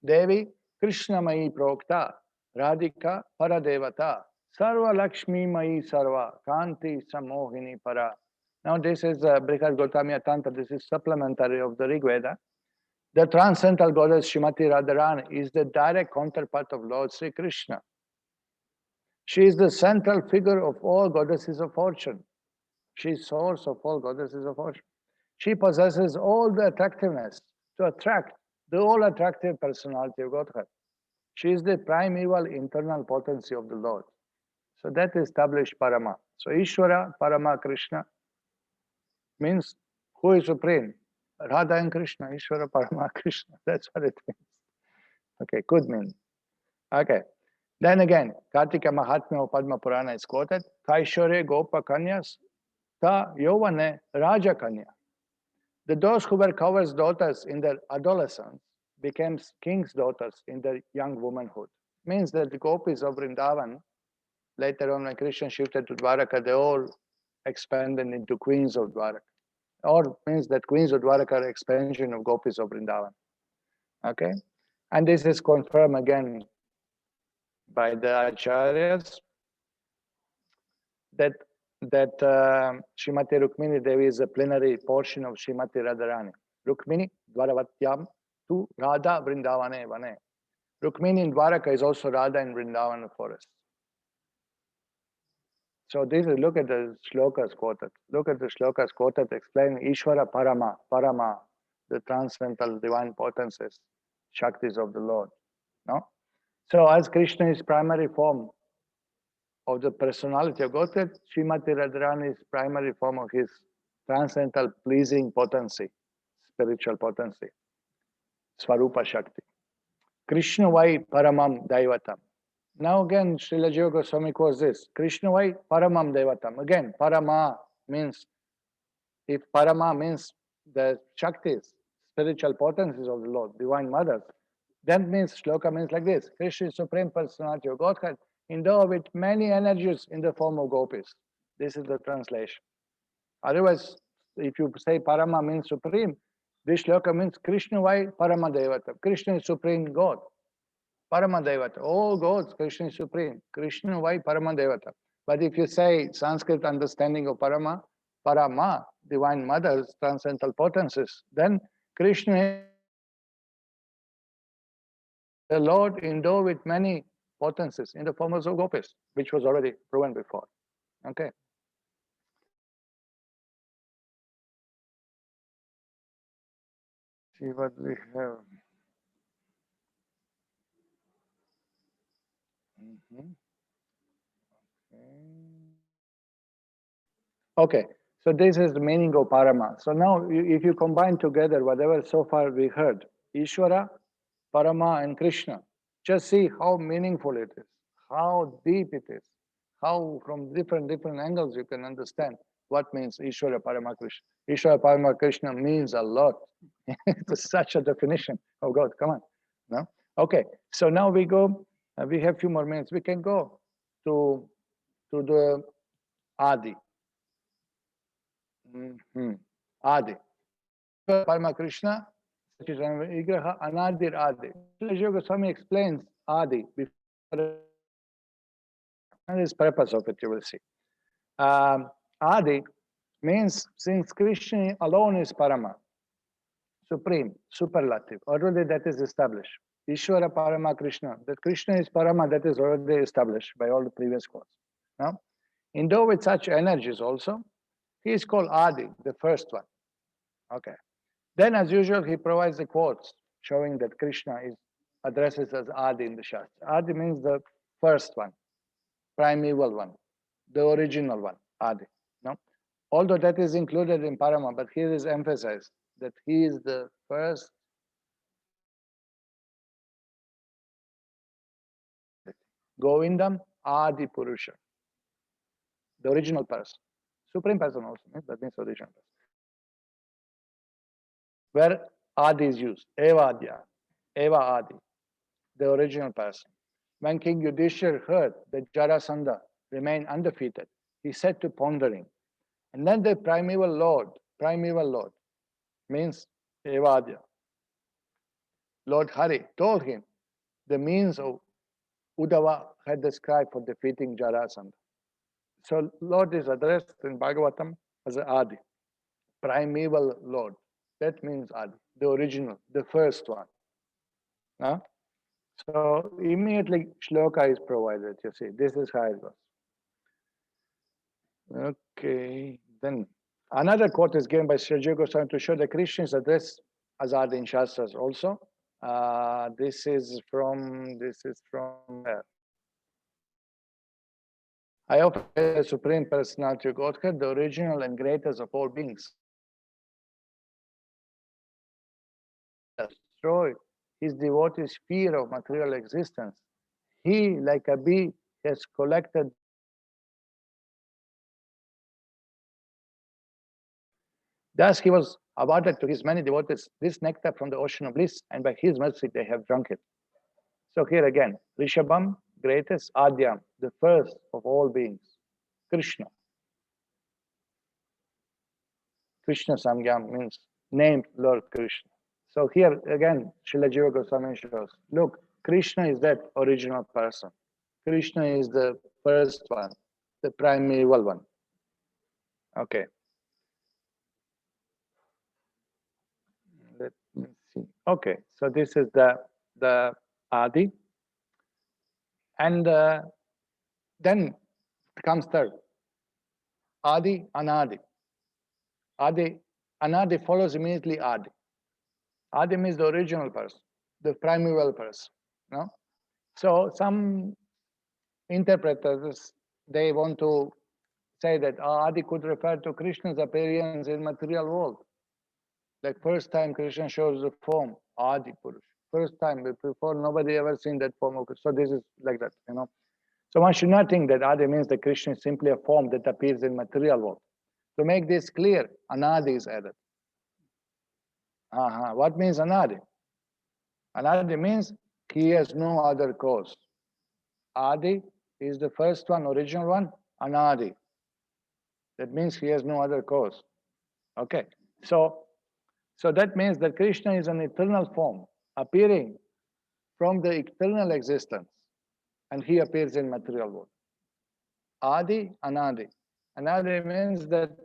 Devi Krishna Mayi Prokta, Radhika Paradevata, Sarva Lakshmi Mayi Sarva, Kanti Samohini Para. Now this is Brihad Gautamya Tantra, this is supplementary of the Rig Veda. The transcendental goddess Srimati Radharani is the direct counterpart of Lord Sri Krishna. She is the central figure of all goddesses of fortune. She is source of all goddesses of fortune. She possesses all the attractiveness to attract the all attractive personality of Godhead. She is the primeval internal potency of the Lord. So that established Parama. So Ishvara Parama Krishna means who is supreme? Radha and Krishna, Ishvara Parama Krishna. That's what it means. Okay, could mean. Okay. Then again, Kartika Mahatmya of Padma Purana is quoted, Kaishore Gopa Kanyas Ta Yovane Raja Kanya. Those who were Kavar's daughters in their adolescence became king's daughters in their young womanhood. Means that the gopis of Vrindavan, later on when Krishna shifted to Dwaraka, they all expanded into queens of Dwaraka. Or means that queens of Dwaraka are expansion of gopis of Vrindavan. Okay? And this is confirmed again by the Acharyas that Srimati Rukmini Devi is a plenary portion of Srimati Radharani. Rukmini Dwaravatyam tu Radha Vrindavane Vane. Rukmini in Dwaraka is also Radha in Vrindavan forest. So this is, look at the shlokas quoted. Look at the shlokas quoted explaining Ishvara Parama, Parama, the transcendental divine potencies, Shaktis of the Lord. No? So as Krishna is primary form of the personality of Godhead, Srimati Radharani is primary form of his transcendental pleasing potency, spiritual potency, Swarupa Shakti. Krishna Vai Paramam Daivatam. Now again, Srila Jiva Goswami quotes this. Krishna Vai Paramam Daivatam. Again, Parama means, if Parama means the Shaktis, spiritual potencies of the Lord, divine mothers, that means, shloka means like this. Krishna is Supreme Personality of Godhead, endowed with many energies in the form of gopis. This is the translation. Otherwise, if you say Parama means Supreme, this shloka means Krishna Vai Parama Devata. Krishna is Supreme God. Parama Devata. All gods, Krishna is Supreme. Krishna Vai Parama Devata. But if you say Sanskrit understanding of Parama, Parama, divine mothers, transcendental potencies, then Krishna, the Lord endowed with many potencies in the forms of gopis, which was already proven before. Okay. see what we have. Okay, so this is the meaning of Parama. So now, if you combine together whatever so far we heard, Ishvara, Parama, and Krishna, just see how meaningful it is, how deep it is, how from different angles you can understand what means Ishvara, Parama, Krishna. Ishvara, Parama, Krishna means a lot. It's such a definition of God. Come on, no? Okay, so now we go. We have a few more minutes. We can go to the Adi. Adi. Parama Krishna, Vigraha, Anadir Adi. Srila Goswami explains Adi before, and this purpose of it you will see. Adi means since Krishna alone is Parama, supreme, superlative, already that is established. Ishvara Parama Krishna, that Krishna is Parama, that is already established by all the previous quotes. Now, endowed with such energies also, he is called Adi, the first one. Okay. Then, as usual, he provides the quotes showing that Krishna is addresses as Adi in the Shastra. Adi means the first one, primeval one, the original one, Adi. No? Although that is included in Parama, but here is emphasized that he is the first. Govindam Adi Purusha, the original person. Supreme person also, that means original person. Where Adi is used, Eva Adya, Eva Adi, the original person. When King Yudhishthira heard that Jarasandha remained undefeated, he set to pondering. And then the primeval Lord means Eva Adya, Lord Hari, told him the means of Uddhava had described for defeating Jarasandha. So Lord is addressed in Bhagavatam as Adi, primeval Lord. That means Adi, the original, the first one. Huh? So immediately shloka is provided, you see. This is how it goes. Okay, then another quote is given by Sri Goswami to show that Krishna is addressed as Adi in Shastras also. This is from I offer the Supreme Personality of Godhead, the original and greatest of all beings. Destroy his devotee's fear of material existence. He, like a bee, has collected. Thus he was awarded to his many devotees this nectar from the ocean of bliss, and by his mercy they have drunk it. So here again, Rishabham, greatest, Adyam, the first of all beings, Krishna. Krishna Samgyam means named Lord Krishna. So here again, Srila Jiva Goswami shows, look, Krishna is that original person. Krishna is the first one, the primeval one. Okay. Let me see. Okay, so this is the Adi. And then comes third. Adi, Anadi. Adi, Anadi follows immediately Adi. Adi means the original person, the primeval person. No? So some interpreters, they want to say that Adi could refer to Krishna's appearance in material world. Like first time Krishna shows the form, Adi Purush. First time, before nobody ever seen that form of Krishna. So this is like that, you know. So one should not think that Adi means that Krishna is simply a form that appears in material world. To make this clear, Anadi is added. What means Anadi? Anadi means he has no other cause. Adi is the first one, original one, Anadi. That means he has no other cause. Okay, so that means that Krishna is an eternal form, appearing from the eternal existence, and he appears in material world. Adi, Anadi. Anadi means that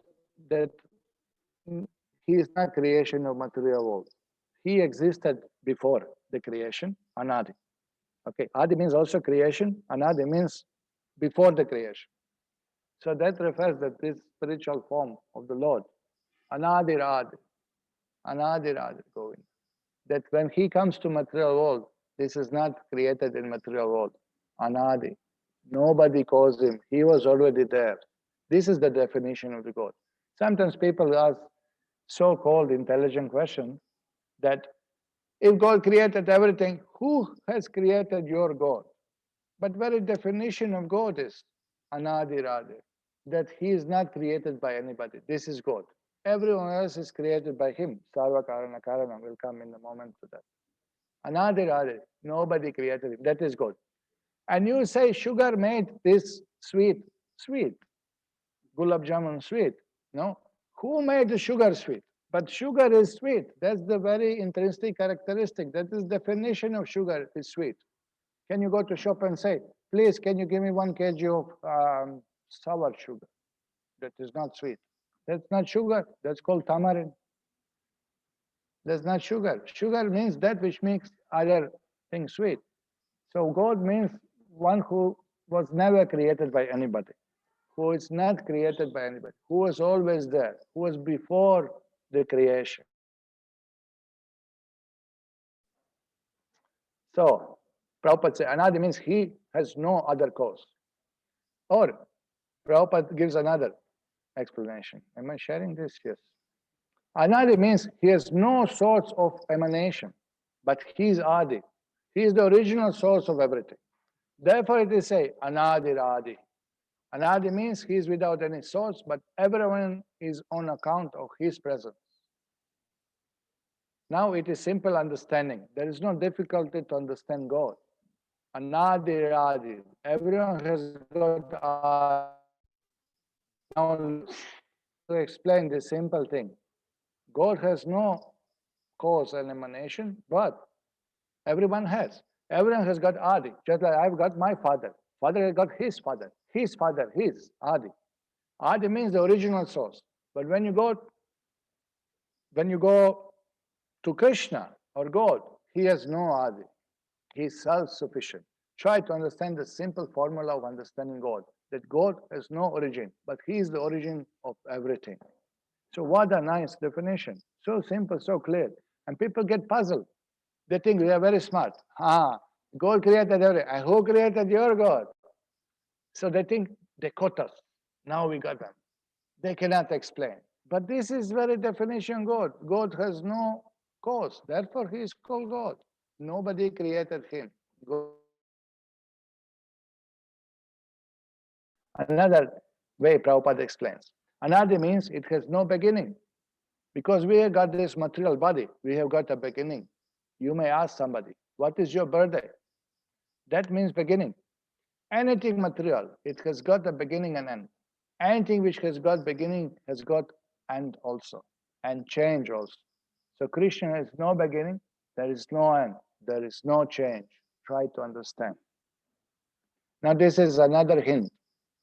he is not creation of material world. He existed before the creation, Anadi. Okay, Adi means also creation, Anadi means before the creation. So that refers that this spiritual form of the Lord, Anadir Adi, Anadir Adi, Govinda. that when he comes to material world, this is not created in material world. Anadi. Nobody caused him. He was already there. This is the definition of the God. Sometimes people ask so-called intelligent question that if God created everything, who has created your God? But very definition of God is Anadi Radhe, that he is not created by anybody. This is God. Everyone else is created by him. Sarva Karana Karana will come in a moment to that. Anadi Radhe, nobody created him. That is God. And you say sugar made this sweet. Gulab Jamun sweet. No? Who made the sugar sweet? But sugar is sweet. That's the very intrinsic characteristic. That is definition of sugar is sweet. Can you go to shop and say, please, can you give me 1 kg of sour sugar? That is not sweet. That's not sugar. That's called tamarind. That's not sugar. Sugar means that which makes other things sweet. So God means one who was never created by anybody, who is not created by anybody, who was always there, who was before the creation. So Prabhupada says, Anadi means he has no other cause. Or Prabhupada gives another explanation. Am I sharing this? Yes. Anadi means he has no source of emanation, but he is Adi. He is the original source of everything. Therefore it is say, Anadi Adi. Anadi means he is without any source, but everyone is on account of his presence. Now it is simple understanding. There is no difficulty to understand God. Anadi Adi. Everyone has got Adi. Now to explain this simple thing. God has no cause and emanation, but everyone has. Everyone has got Adi. Just like I've got my father. Father has got his father. His father, his Adi. Adi means the original source. But when you go to Krishna or God, he has no Adi. He is self-sufficient. Try to understand the simple formula of understanding God, that God has no origin, but he is the origin of everything. So what a nice definition. So simple, so clear. And people get puzzled. They think they are very smart. God created everything. And who created your God? So they think they caught us. Now we got them. They cannot explain. But this is very definition God. God has no cause. Therefore he is called God. Nobody created him. God. Another way Prabhupada explains. Anadi means it has no beginning. Because we have got this material body, we have got a beginning. You may ask somebody, what is your birthday? That means beginning. Anything material, it has got a beginning and end. Anything which has got beginning has got end also, and change also. So Krishna has no beginning, there is no end, there is no change. Try to understand. Now this is another hint.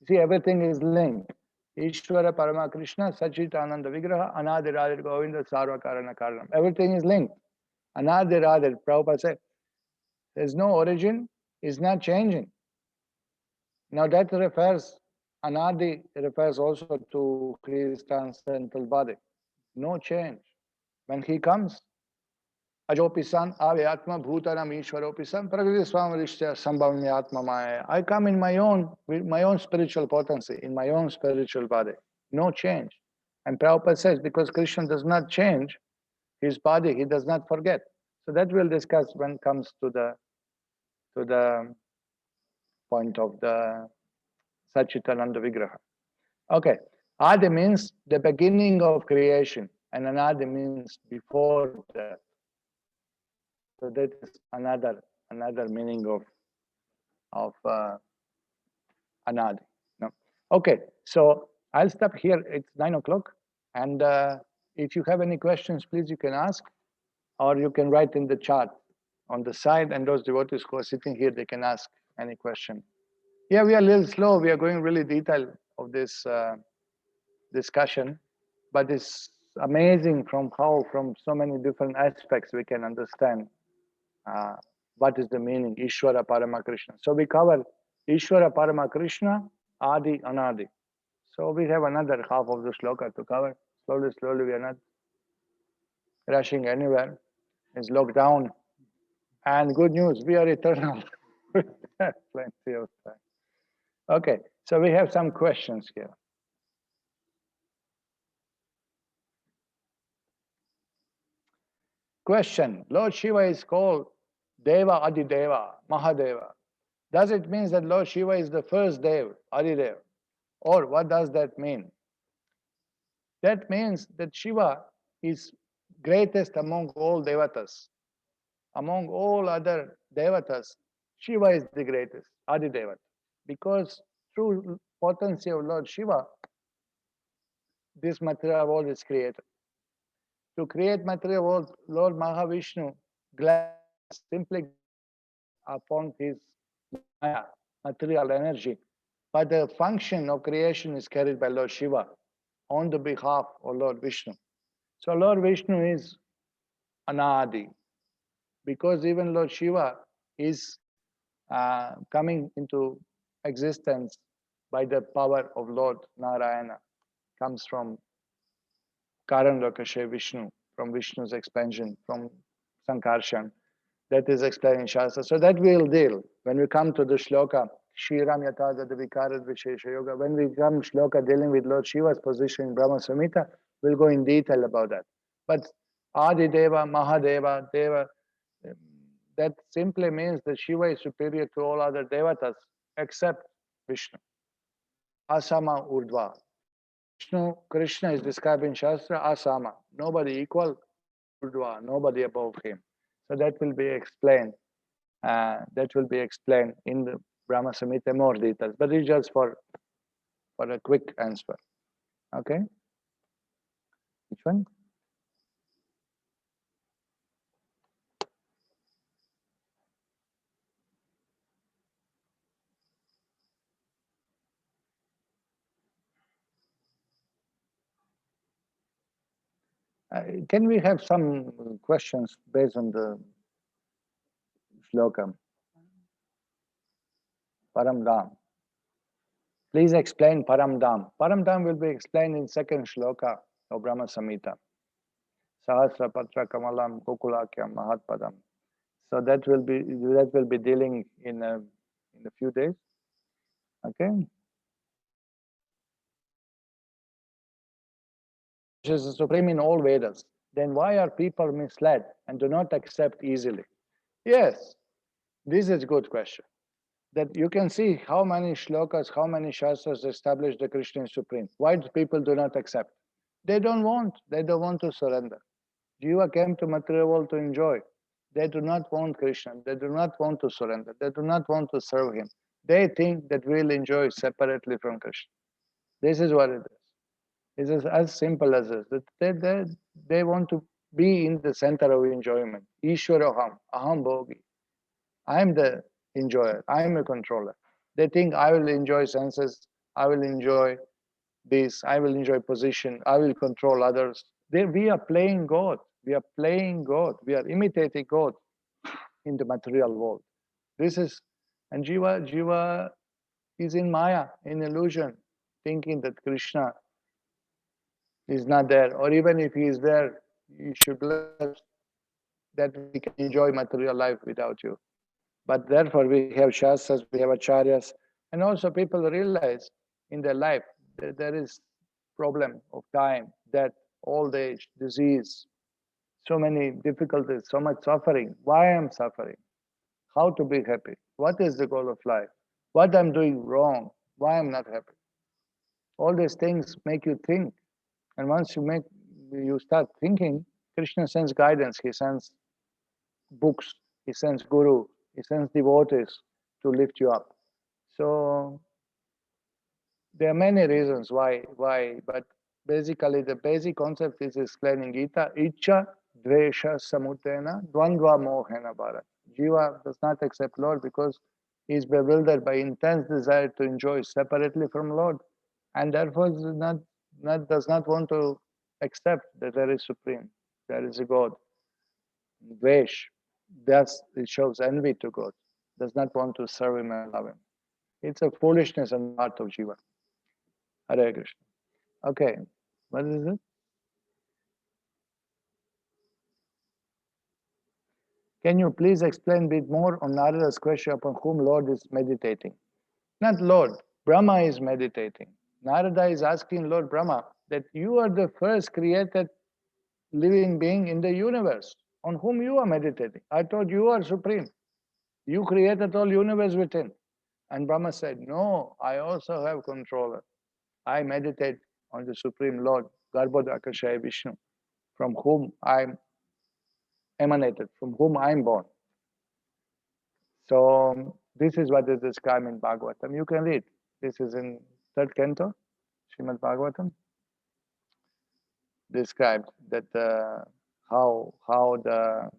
See, everything is linked. Ishvara Parama Krishna, Sachitananda Vigraha, Anadi Radha Govinda Sarva Karana Karanam. Everything is linked. Anadi Radha, Prabhupada said, there's no origin, is not changing. Now that refers, Anadi refers also to his transcendental body. No change. When he comes, Ajopisan, Avyatma, Bhutanam, Ishwaropisan, Pragadiswamarishya, Sambhamyatma Maya. I come in my own spiritual potency, in my own spiritual body. No change. And Prabhupada says, because Krishna does not change his body, he does not forget. So that we'll discuss when it comes to the point of the Sachitananda Vigraha. Okay, Adi means the beginning of creation, and Anadi means before that. So that is another meaning of Anadi. No? Okay, so I'll stop here. It's 9 o'clock, and if you have any questions, please you can ask, or you can write in the chat on the side, and those devotees who are sitting here, they can ask any question. Yeah, we are a little slow. We are going really detailed of this discussion, but it's amazing from so many different aspects we can understand what is the meaning Ishvara Parama Krishna. So we cover Ishvara Parama Krishna, Adi, Anadi. So we have another half of the shloka to cover. Slowly, we are not rushing anywhere. is locked down. And good news, we are eternal. We have plenty of time. Okay, so we have some questions here. Question, Lord Shiva is called Deva Adideva, Mahadeva. Does it mean that Lord Shiva is the first Dev, Adidev? Or what does that mean? That means that Shiva is greatest among all Devatas. Among all other Devatas, Shiva is the greatest, Adidevata. Because through potency of Lord Shiva, this material world is created. To create material world, Lord Mahavishnu simply upon his Maya, material energy. But the function of creation is carried by Lord Shiva on the behalf of Lord Vishnu. So Lord Vishnu is Anadi, because even Lord Shiva is coming into existence by the power of Lord Narayana, comes from Karan Lokashe Vishnu, from Vishnu's expansion, from Sankarshan. That is explained in Shastra. So that we'll deal when we come to the shloka, Shriram Yatada Vikarat Vishesha Yoga. When we come shloka dealing with Lord Shiva's position in Brahma-saṁhitā, we'll go in detail about that. But Adideva, Mahadeva, Deva, that simply means that Shiva is superior to all other devatas except Vishnu. Asama Urdhva. Vishnu, Krishna is described in Shastra, Asama. Nobody equal, Urdhva, nobody above him. So that will be explained. That will be explained in the Brahma-saṁhitā more details. But it's just for a quick answer. Okay? Which one? Can we have some questions based on the shloka? Paramdam. Please explain Paramdam. Paramdam will be explained in second shloka of Brahma-saṁhitā. Sahasra Patra Kamalam Gokulakyam Mahatpadam. So that will be dealing in a few days. Okay. Which is the supreme in all Vedas. Then why are people misled and do not accept easily? Yes, this is a good question. That you can see how many shlokas, how many shastras establish the Krishna is supreme. Why do people do not accept? They don't want to surrender. Jiva came to material world to enjoy. They do not want Krishna. They do not want to surrender. They do not want to serve him. They think that we'll enjoy separately from Krishna. This is what it is. It is as simple as this. That they want to be in the center of enjoyment. Ishwaraham, aham bhogi. I am the enjoyer. I am a controller. They think I will enjoy senses. I will enjoy this. I will enjoy position. I will control others. We are playing God. We are playing God. We are imitating God in the material world. This is, and Jiva is in Maya, in illusion, thinking that Krishna is not there, or even if he is there, you should let that we can enjoy material life without you. But therefore we have Shastras, we have Acharyas, and also people realize in their life that there is problem of time, death, old age, disease, so many difficulties, so much suffering. Why I'm suffering? How to be happy? What is the goal of life? What I'm doing wrong? Why I'm not happy? All these things make you think. And once you start thinking, Krishna sends guidance, he sends books, he sends guru, he sends devotees to lift you up. So there are many reasons why, but basically the basic concept is explaining Gita, Icha Dvesha Samutena Dvandva Mohena Bharat. Jiva does not accept Lord because he is bewildered by intense desire to enjoy separately from Lord, and therefore does not want to accept that there is supreme, there is a God. Dvesh, thus it shows envy to God, does not want to serve him and love him. It's a foolishness on the part of Jiva. Hare Krishna. Okay, what is it? Can you please explain a bit more on Narada's question upon whom Lord is meditating? Not Lord, Brahma is meditating. Narada is asking Lord Brahma that you are the first created living being in the universe on whom you are meditating. I thought you are supreme. You created all universe within. And Brahma said, no, I also have controller. I meditate on the Supreme Lord, Garbhodakashaya Vishnu, from whom I'm emanated, from whom I'm born. So this is what is described in Bhagavatam. You can read. This is in third canto, Srimad Bhagavatam. Described that how the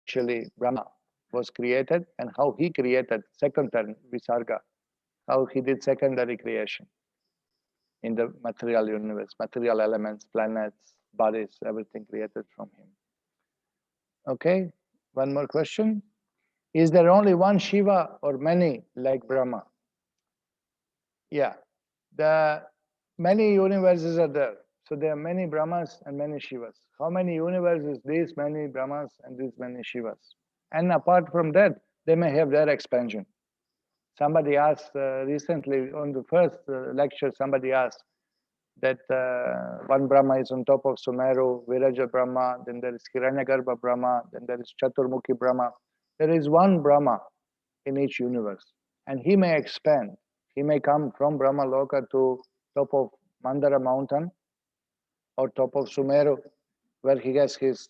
actually Brahma was created and how he created second turn Visarga, how he did secondary creation in the material universe, material elements, planets, bodies, everything created from him. Okay, one more question. Is there only one Shiva or many like Brahma? Yeah, the many universes are there. So there are many Brahmas and many Shivas. How many universes? These many Brahmas and these many Shivas. And apart from that, they may have their expansion. Somebody asked recently on the first lecture, somebody asked that one Brahma is on top of Sumeru, Viraja Brahma, then there is Hiranyagarbha Brahma, then there is Chaturmukhi Brahma. There is one Brahma in each universe. And he may expand. He may come from Brahma Loka to top of Mandara mountain or top of Sumeru, where he has his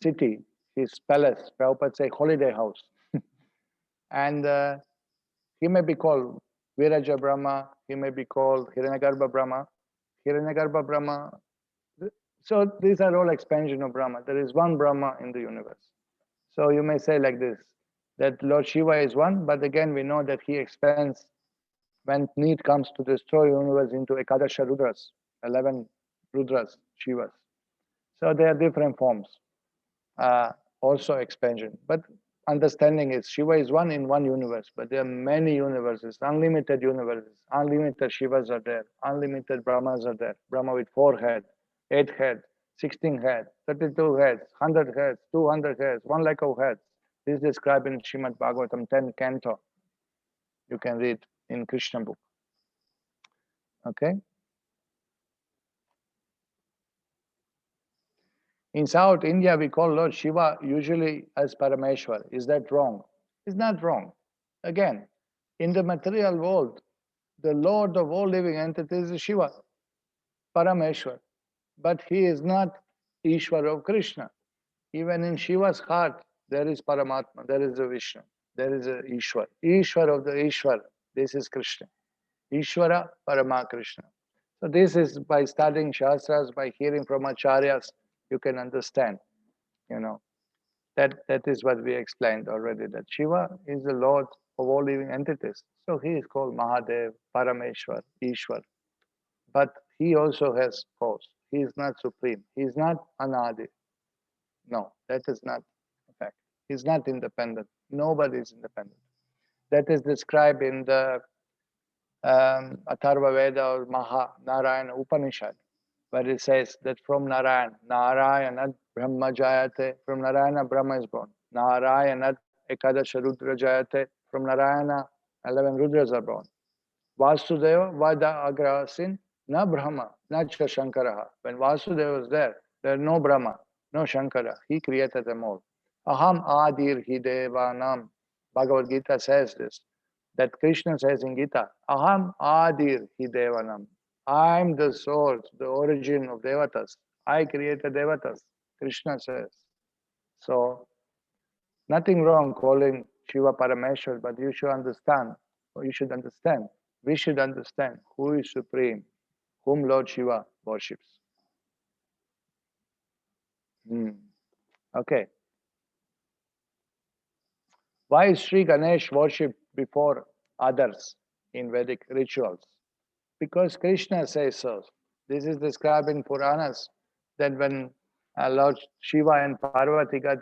city, his palace, Prabhupada say holiday house. And he may be called Viraja Brahma, he may be called Hiranyagarbha Brahma. Hiranyagarbha Brahma. So these are all expansion of Brahma. There is one Brahma in the universe. So you may say like this, that Lord Shiva is one, but again we know that he expands when need comes to destroy universe into Ekadasha Rudras, 11 Rudras, Shivas. So they are different forms, also expansion. But understanding is Shiva is one in one universe, but there are many universes, unlimited Shivas are there, unlimited Brahmas are there. Brahma with 4 heads, 8 heads, 16 heads, 32 heads, 100 heads, 200 heads, 1 lakh of heads. This is described in Srimad Bhagavatam 10 canto. You can read in Krishna book. Okay. In South India, we call Lord Shiva usually as Parameshwar. Is that wrong? It's not wrong. Again, in the material world, the Lord of all living entities is Shiva, Parameshwar. But he is not Ishwar of Krishna. Even in Shiva's heart, there is Paramatma, there is a Vishnu, there is a Ishwar. Ishwar of the Ishwar, this is Krishna. Ishwara Parama Krishna. So this is by studying Shastras, by hearing from Acharyas, you can understand, that is what we explained already, that Shiva is the Lord of all living entities. So he is called Mahadev, Parameshwar, Ishwar. But he also has cause. He is not supreme. He is not Anadi. No, that is not a fact. He is not independent. Nobody is independent. That is described in the Atharva Veda or Maha Narayana Upanishad, where it says that from Narayana Brahma Jayate, from Narayana Brahma is born. Narayana Ekadasha Rudra Jayate, from Narayana 11 Rudras are born. Vasudeva Vada Agrasin, na Brahma, na cha Shankaraha. When Vasudeva was there is no Brahma, no Shankara. He created them all. Aham Adir Hidevanam. Bhagavad Gita says this, that Krishna says in Gita, Aham Adir Hidevanam. I'm the source, the origin of Devatas. I created Devatas, Krishna says. So, nothing wrong calling Shiva Parameshwar, but you should understand, we should understand who is supreme, whom Lord Shiva worships. Okay. Why is Sri Ganesh worshipped before others in Vedic rituals? Because Krishna says so. This is described in Puranas, that when Lord Shiva and Parvati got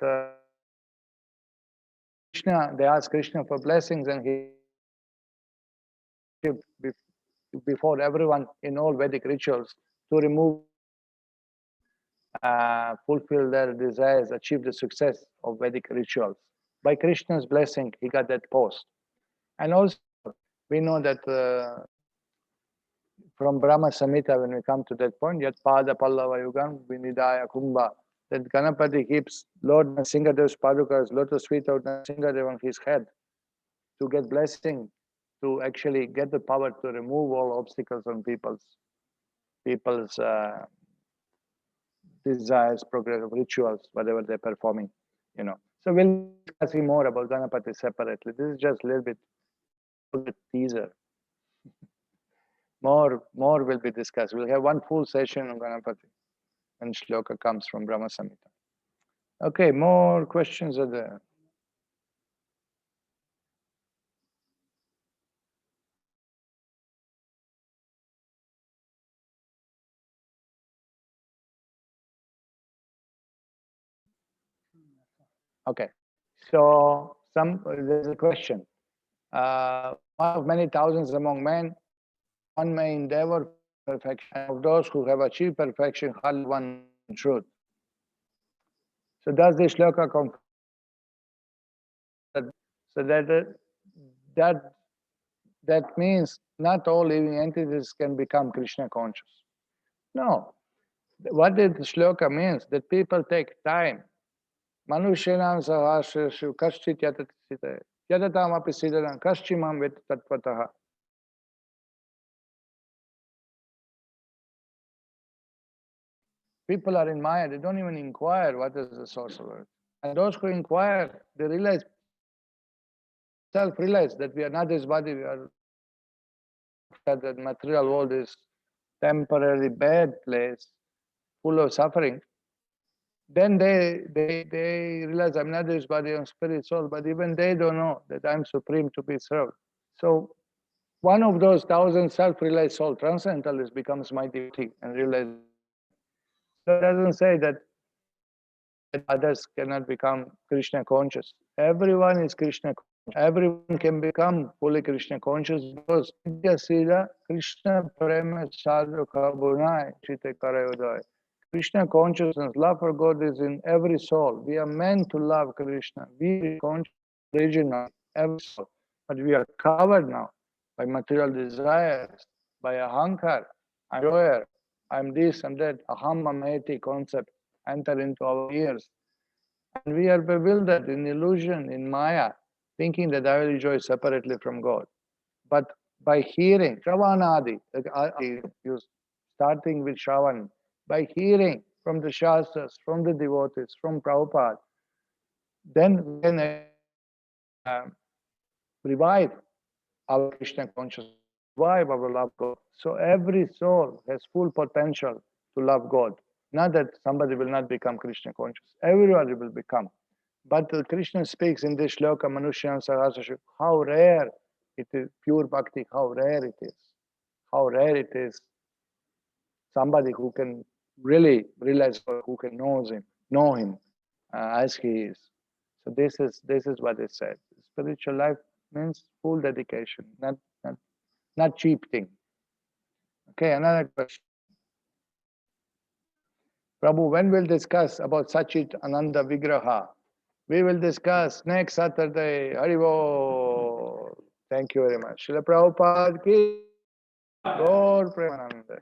Krishna, they asked Krishna for blessings, and he before everyone in all Vedic rituals to remove fulfill their desires, achieve the success of Vedic rituals. By Krishna's blessing, he got that post. And also, we know that from Brahma-saṁhitā, when we come to that point, yat pada pallava yugam vinidaya kumbha, that Ganapati keeps Lord Nrsingadev's padukas, lotus feet of Nrsingadev on his head to get blessing, to actually get the power to remove all obstacles on people's desires, progress of rituals, whatever they're performing, you know. So we'll be discussing more about Ganapati separately. This is just a little bit of a teaser. More will be discussed. We'll have one full session on Ganapati when shloka comes from Brahma-saṁhitā. Okay, more questions are there. Okay, so there's a question. One of many thousands among men, one may endeavor perfection. Of those who have achieved perfection, hardly one truth. So does this shloka confirm so that means not all living entities can become Krishna conscious? No. What the shloka means that people take time. Manushanam sahasrashu kaschit yatatisita yadatam api siddhanam kaschimam vet tatpataha. People are in Maya, they don't even inquire what is the source of it. And those who inquire, they realize, self-realize that we are not this body, we are that the material world is temporary bad place, full of suffering. Then they realize I'm not this body, I'm spirit, soul, but even they don't know that I'm supreme to be served. So one of those 1,000 self-realized soul transcendentalists becomes my devotee and realizes. So it doesn't say that others cannot become Krishna conscious. Everyone is Krishna conscious. Everyone can become fully Krishna conscious because Krishna prema sadhaka bunai chite karayodaya. Krishna consciousness, love for God is in every soul. We are meant to love Krishna. We are conscious originally, every soul. But we are covered now by material desires, by ahankar. I'm joyer, I'm this and that, aham mameti concept enter into our ears. And we are bewildered in illusion, in Maya, thinking that I will enjoy separately from God. But by hearing, Shravanadi, starting with Shravan, by hearing from the Shastras, from the devotees, from Prabhupada, then we can revive our Krishna consciousness, revive our love God. So every soul has full potential to love God. Not that somebody will not become Krishna conscious. Everybody will become. But Krishna speaks in this shloka, Manushyam Sahasrashu, how rare it is, pure bhakti, how rare it is. How rare it is. Somebody who can really realize, who can know him as he is. So this is what it said. Spiritual life means full dedication, not cheap thing. Okay, another question. Prabhu, when we'll discuss about Sachit Ananda Vigraha? We will discuss next Saturday. Haribo. Thank you very much. Srila Prabhupada ki Gaur Premananda.